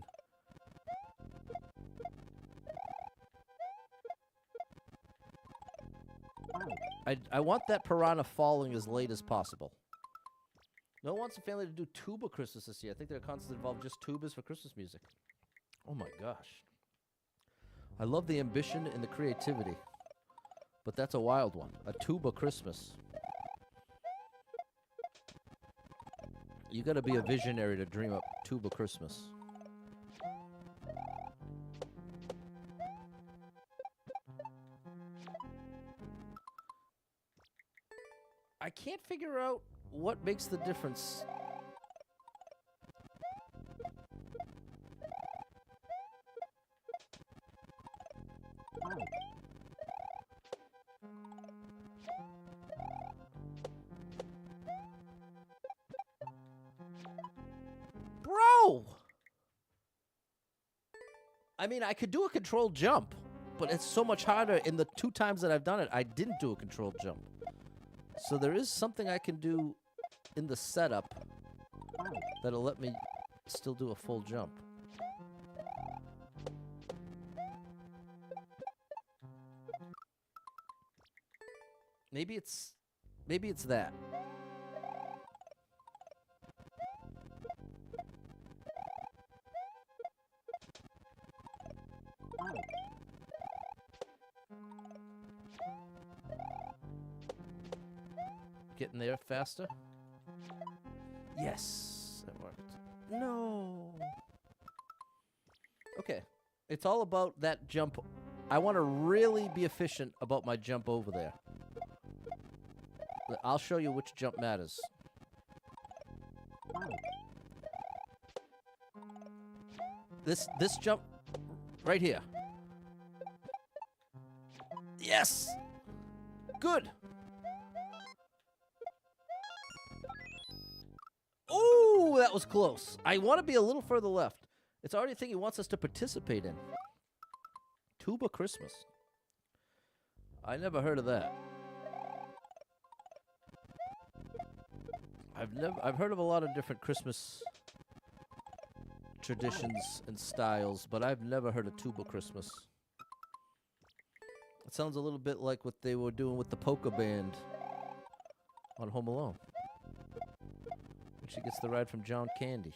I want that piranha falling as late as possible. No one wants a family to do tuba Christmas this year. I think their concerts involve just tubas for Christmas music. Oh my gosh. I love the ambition and the creativity. But that's a wild one. A tuba Christmas. You gotta be a visionary to dream up tuba Christmas. I can't figure out what makes the difference. Bro! I mean, I could do a controlled jump, but it's so much harder. In the 2 times that I've done it, I didn't do a controlled jump. So there is something I can do in the setup that'll let me still do a full jump. Maybe it's that. Getting there faster. Yes, that worked. No. Okay, it's all about that jump. I want to really be efficient about my jump over there. I'll show you which jump matters. This jump right here. Yes. Good. Ooh, that was close. I want to be a little further left. It's already a thing he wants us to participate in. Tuba Christmas. I never heard of that. I've heard of a lot of different Christmas traditions and styles, but I've never heard of tuba Christmas. It sounds a little bit like what they were doing with the polka band on Home Alone. When she gets the ride from John Candy.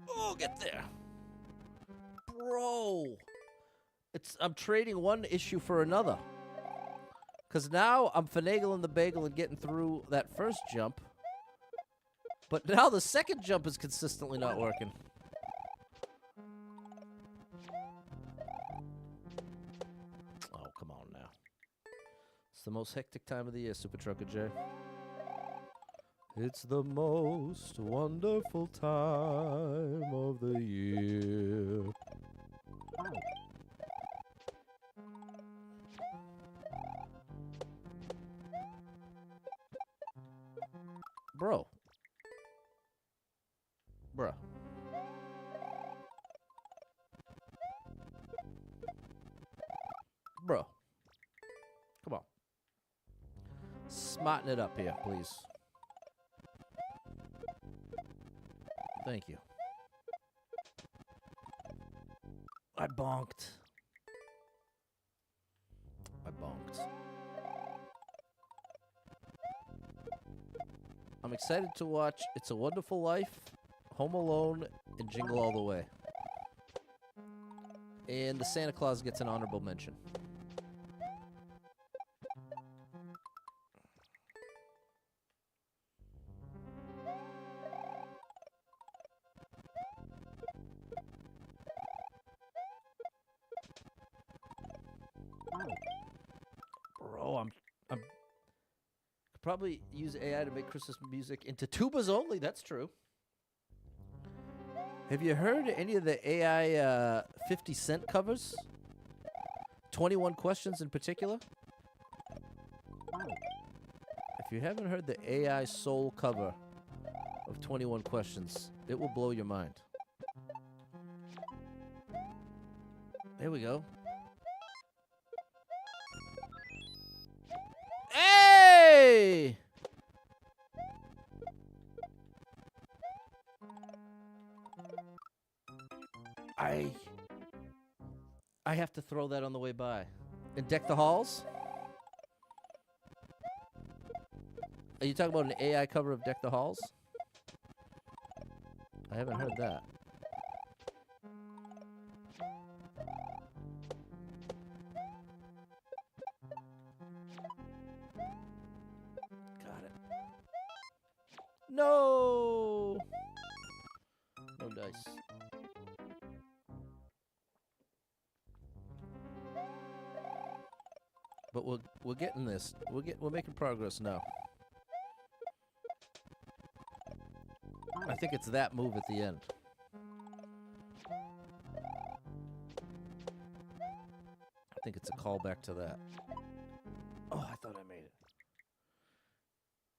Oh, get there. Bro. I'm trading one issue for another. Because now I'm finagling the bagel and getting through that first jump. But now the second jump is consistently not working. Oh, come on now. It's the most hectic time of the year, Super Trucker J. It's the most wonderful time of the year. Bro. Bruh. smarten it up here, please. Thank you. I bonked. I'm excited to watch It's a Wonderful Life, Home Alone, and Jingle All the Way. And the Santa Claus gets an honorable mention. Bro, I'm could probably use AI to make Christmas music into tubas only. That's true. Have you heard any of the AI 50 Cent covers? 21 Questions in particular? If you haven't heard the AI soul cover of 21 Questions, it will blow your mind. There we go. Hey! I have to throw that on the way by. And Deck the Halls? Are you talking about an AI cover of Deck the Halls? I haven't heard that. Got it. No! No dice. But we're getting this. We're making progress now. I think it's that move at the end. I think it's a callback to that. Oh, I thought I made it.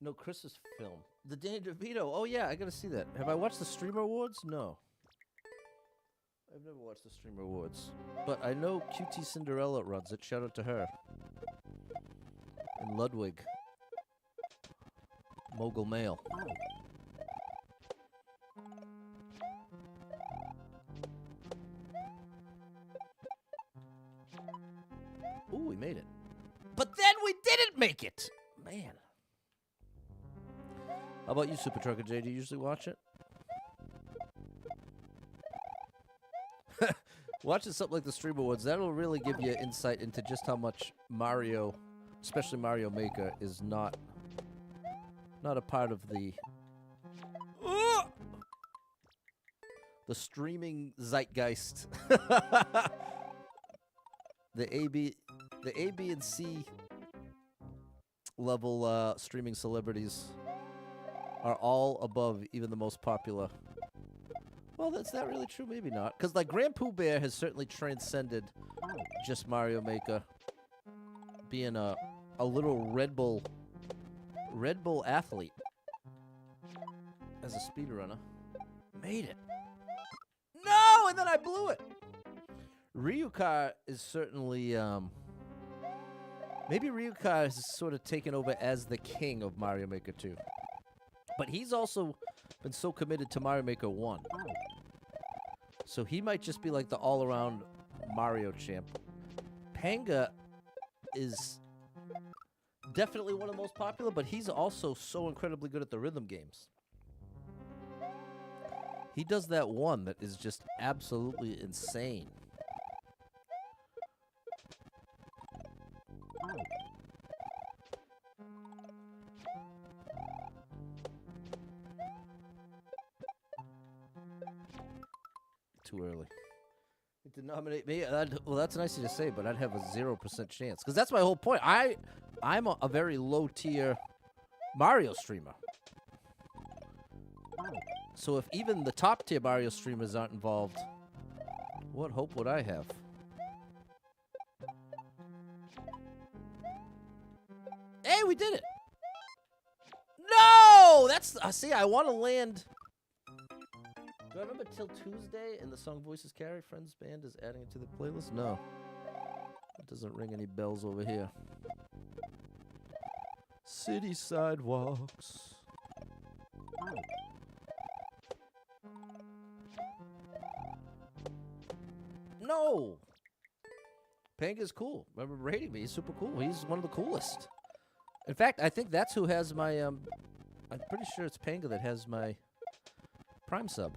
No, Chris's film. The Danny DeVito. Oh, yeah, I gotta see that. Have I watched the Streamer Awards? No. I've never watched the Streamer Awards. But I know QT Cinderella runs it. Shout out to her. And Ludwig. Mogul Male. Ooh, we made it. But then we didn't make it! Man. How about you, Super Trucker J? Do you usually watch it? Watching something like the Stream Awards, that'll really give you insight into just how much Mario, especially Mario Maker, is not a part of the streaming zeitgeist. The A, B, and C level streaming celebrities are all above even the most popular. Well, that's not really true. Maybe not. Because, like, Grand Pooh Bear has certainly transcended just Mario Maker being a little Red Bull athlete as a speedrunner. Made it. No! And then I blew it. Ryuka is certainly, maybe Ryuka has sort of taken over as the king of Mario Maker 2. But he's also been so committed to Mario Maker 1. So he might just be like the all-around Mario champ. Panga is definitely one of the most popular, but he's also so incredibly good at the rhythm games. He does that one that is just absolutely insane. Too early. It did nominate me. Well, that's nice of you to say, but I'd have a 0% chance. Because that's my whole point. I'm a very low-tier Mario streamer. So if even the top-tier Mario streamers aren't involved, what hope would I have? Hey, we did it! No! That's... see, I want to land... Do I remember Till Tuesday and the song Voices Carry? Friends Band is adding it to the playlist? No. It doesn't ring any bells over here. City sidewalks. No! Panga's cool. Remember rating me. He's super cool. He's one of the coolest. In fact, I think that's who has my, I'm pretty sure it's Panga that has my Prime sub.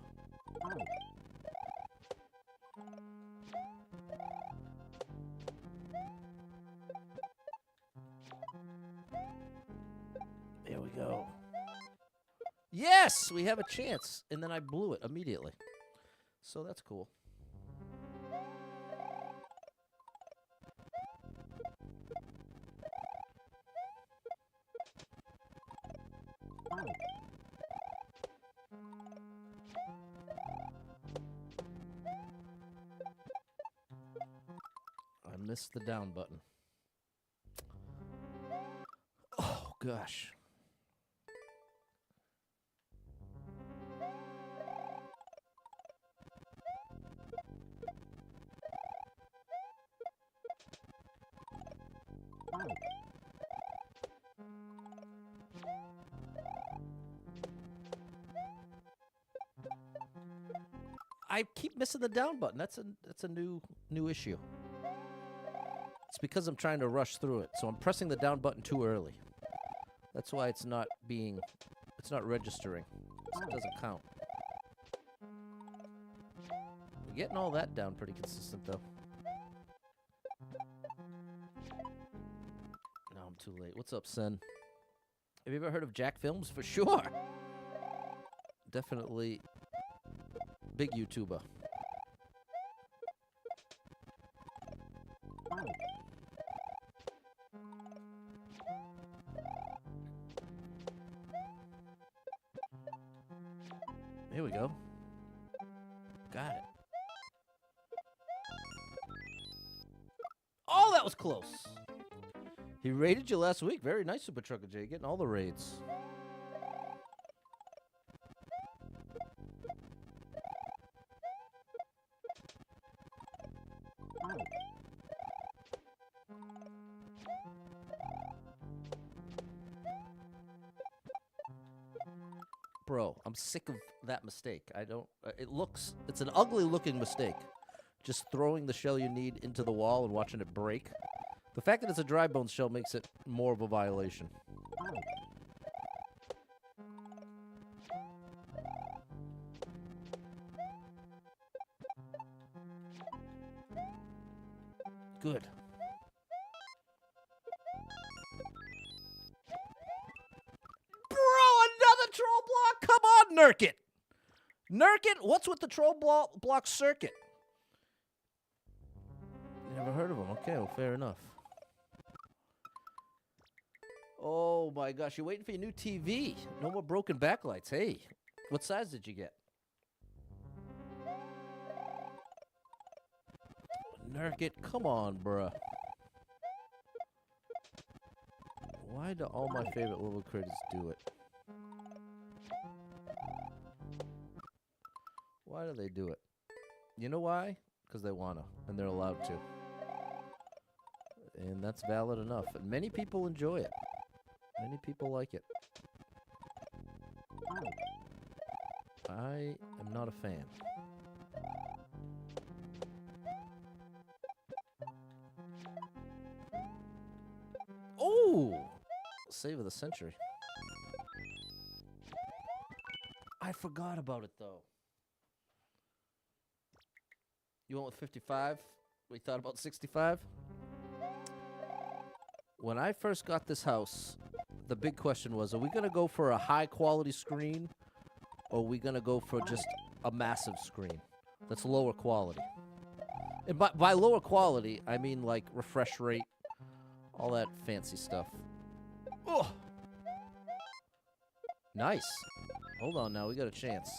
There we go. Yes! We have a chance. And then I blew it immediately. So that's cool. I missed the down button. Oh, gosh. I keep missing the down button. That's a new issue. It's because I'm trying to rush through it. So I'm pressing the down button too early. That's why it's not registering. So it doesn't count. We're getting all that down pretty consistent though. No, I'm too late. What's up, Sen? Have you ever heard of Jack Films? For sure. Definitely big YouTuber. Here we go. Got it. Oh, that was close. He raided you last week. Very nice, Super Trucker J. Getting all the raids. Bro, I'm sick of that mistake. I don't... it's an ugly looking mistake. Just throwing the shell you need into the wall and watching it break. The fact that it's a dry bone shell makes it more of a violation. Good. Troll block? Come on, Nurkte. Nurkte, what's with the troll block circuit? You never heard of him? Okay, well, fair enough. Oh my gosh, you're waiting for your new TV. No more broken backlights. Hey, what size did you get? Nurkte, come on, bruh. Why do all my favorite little critters do it? Why do they do it? You know why? Because they want to, and they're allowed to. And that's valid enough. And many people enjoy it. Many people like it. I am not a fan. Oh! Save of the century. I forgot about it, though. You went with 55? We thought about 65? When I first got this house, the big question was, are we going to go for a high-quality screen, or are we going to go for just a massive screen that's lower quality? And by lower quality, I mean, like, refresh rate, all that fancy stuff. Oh! Nice. Hold on now, we got a chance.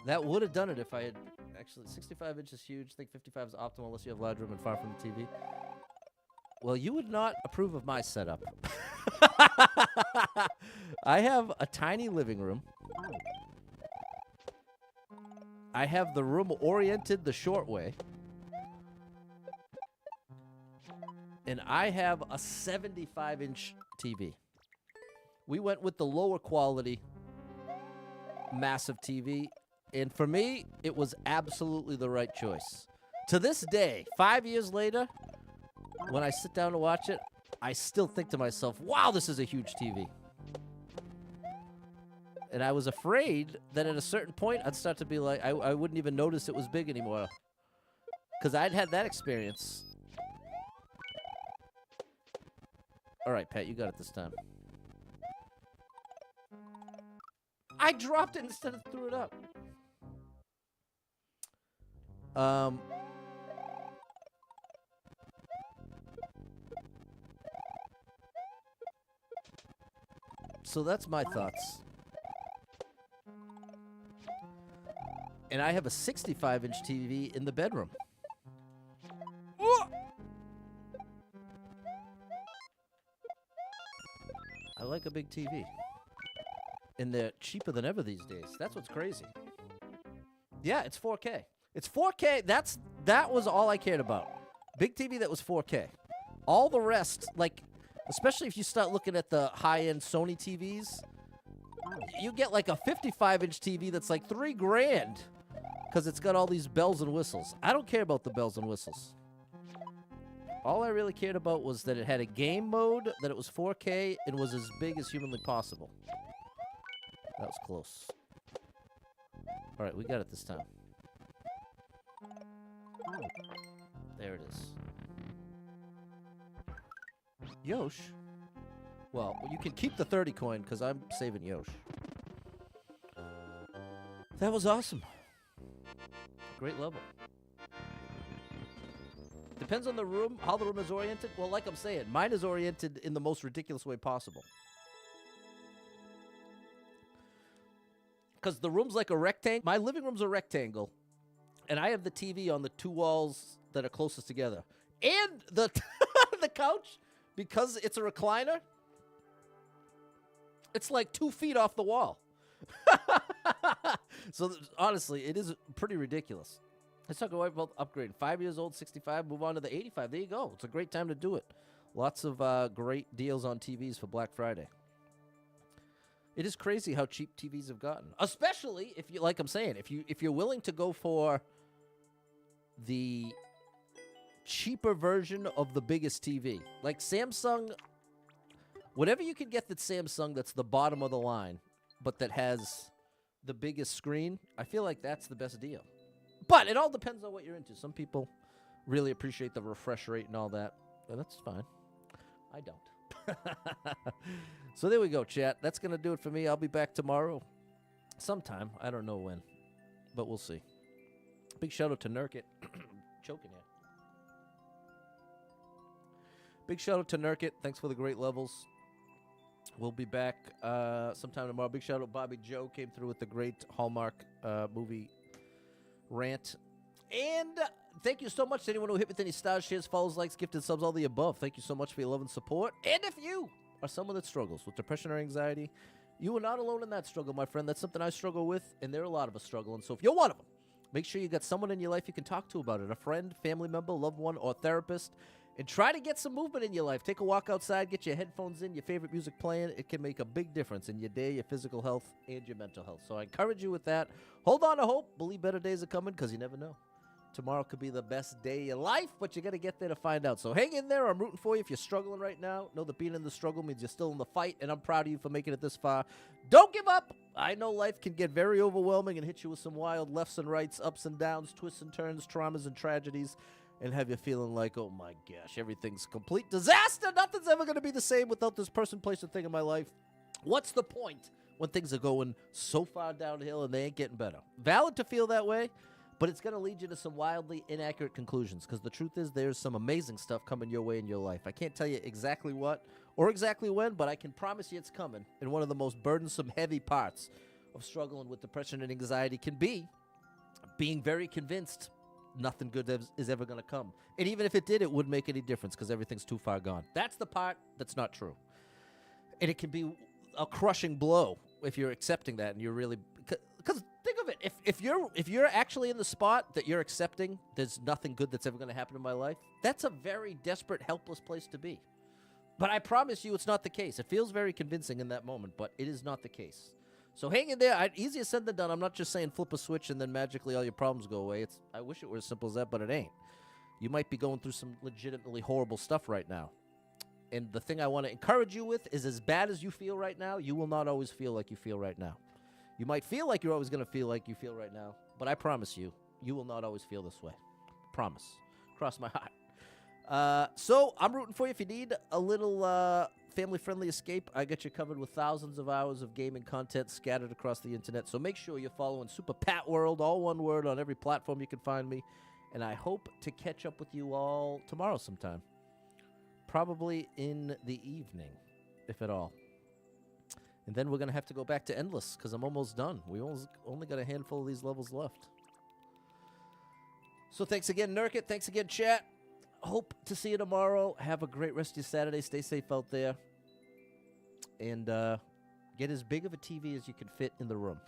That would have done it if I had... Actually, 65 inches huge. I think 55 is optimal unless you have large room and far from the TV. Well, you would not approve of my setup. I have a tiny living room. I have the room oriented the short way. And I have a 75-inch TV. We went with the lower quality massive TV. And for me, it was absolutely the right choice. To this day, 5 years later, when I sit down to watch it, I still think to myself, wow, this is a huge TV. And I was afraid that at a certain point, I'd start to be like, I wouldn't even notice it was big anymore. Because I'd had that experience. All right, Pat, you got it this time. I dropped it instead of threw it up. So that's my thoughts. And I have a 65-inch TV in the bedroom. I like a big TV. And they're cheaper than ever these days. That's what's crazy. Yeah, it's 4K. It's 4K. That was all I cared about. Big TV that was 4K. All the rest, like, especially if you start looking at the high-end Sony TVs, you get like a 55-inch TV that's like $3,000 because it's got all these bells and whistles. I don't care about the bells and whistles. All I really cared about was that it had a game mode, that it was 4K, and was as big as humanly possible. That was close. All right, we got it this time. There it is. Yosh? Well, you can keep the 30 coin, because I'm saving Yosh. That was awesome. Great level. Depends on the room, how the room is oriented. Well, like I'm saying, mine is oriented in the most ridiculous way possible. Because the room's like a rectangle. My living room's a rectangle. And I have the TV on the two walls that are closest together. And the the couch, because it's a recliner, it's like 2 feet off the wall. So honestly, it is pretty ridiculous. Let's talk about upgrading. 5 years old, 65, move on to the 85. There you go. It's a great time to do it. Lots of great deals on TVs for Black Friday. It is crazy how cheap TVs have gotten, especially if you, like I'm saying, if you're willing to go for the cheaper version of the biggest TV, like Samsung. Whatever you can get that's Samsung, that's the bottom of the line, but that has the biggest screen, I feel like that's the best deal. But it all depends on what you're into. Some people really appreciate the refresh rate and all that, and that's fine. I don't. So there we go, chat. That's going to do it for me. I'll be back tomorrow sometime. I don't know when, but we'll see. Big shout out to Nurkte. Choking here. Big shout out to Nurkte. Thanks for the great levels. We'll be back sometime tomorrow. Big shout out Bobby Joe came through with the great Hallmark movie rant. And thank you so much to anyone who hit with any stars, shares, follows, likes, gifted subs, all the above. Thank you so much for your love and support. And if you are someone that struggles with depression or anxiety, you are not alone in that struggle, my friend. That's something I struggle with, and there are a lot of us struggling. So if you're one of them, make sure you got someone in your life you can talk to about it, a friend, family member, loved one, or therapist, and try to get some movement in your life. Take a walk outside, get your headphones in, your favorite music playing. It can make a big difference in your day, your physical health, and your mental health. So I encourage you with that. Hold on to hope. Believe better days are coming, because you never know. Tomorrow could be the best day of your life, but you got to get there to find out. So hang in there. I'm rooting for you. If you're struggling right now, know that being in the struggle means you're still in the fight, and I'm proud of you for making it this far. Don't give up. I know life can get very overwhelming and hit you with some wild lefts and rights, ups and downs, twists and turns, traumas and tragedies, and have you feeling like, oh my gosh, everything's complete disaster. Nothing's ever going to be the same without this person, place, or thing in my life. What's the point when things are going so far downhill and they ain't getting better? Valid to feel that way, but it's going to lead you to some wildly inaccurate conclusions, because the truth is there's some amazing stuff coming your way in your life. I can't tell you exactly what or exactly when, but I can promise you it's coming. And one of the most burdensome, heavy parts of struggling with depression and anxiety can be being very convinced nothing good is ever going to come. And even if it did, it wouldn't make any difference because everything's too far gone. That's the part that's not true. And it can be a crushing blow if you're accepting that and you're really... Because think of it, if you're actually in the spot that you're accepting, there's nothing good that's ever going to happen in my life. That's a very desperate, helpless place to be. But I promise you, it's not the case. It feels very convincing in that moment, but it is not the case. So hang in there. Easier said than done. I'm not just saying flip a switch and then magically all your problems go away. I wish it were as simple as that, but it ain't. You might be going through some legitimately horrible stuff right now. And the thing I want to encourage you with is, as bad as you feel right now, you will not always feel like you feel right now. You might feel like you're always going to feel like you feel right now, but I promise you, you will not always feel this way. Promise. Cross my heart. So I'm rooting for you. If you need a little family-friendly escape, I got you covered with thousands of hours of gaming content scattered across the internet. So make sure you're following Super Pat World, all one word, on every platform you can find me. And I hope to catch up with you all tomorrow sometime. Probably in the evening, if at all. And then we're going to have to go back to Endless, because I'm almost done. We only got a handful of these levels left. So thanks again, Nurkte. Thanks again, chat. Hope to see you tomorrow. Have a great rest of your Saturday. Stay safe out there. And get as big of a TV as you can fit in the room.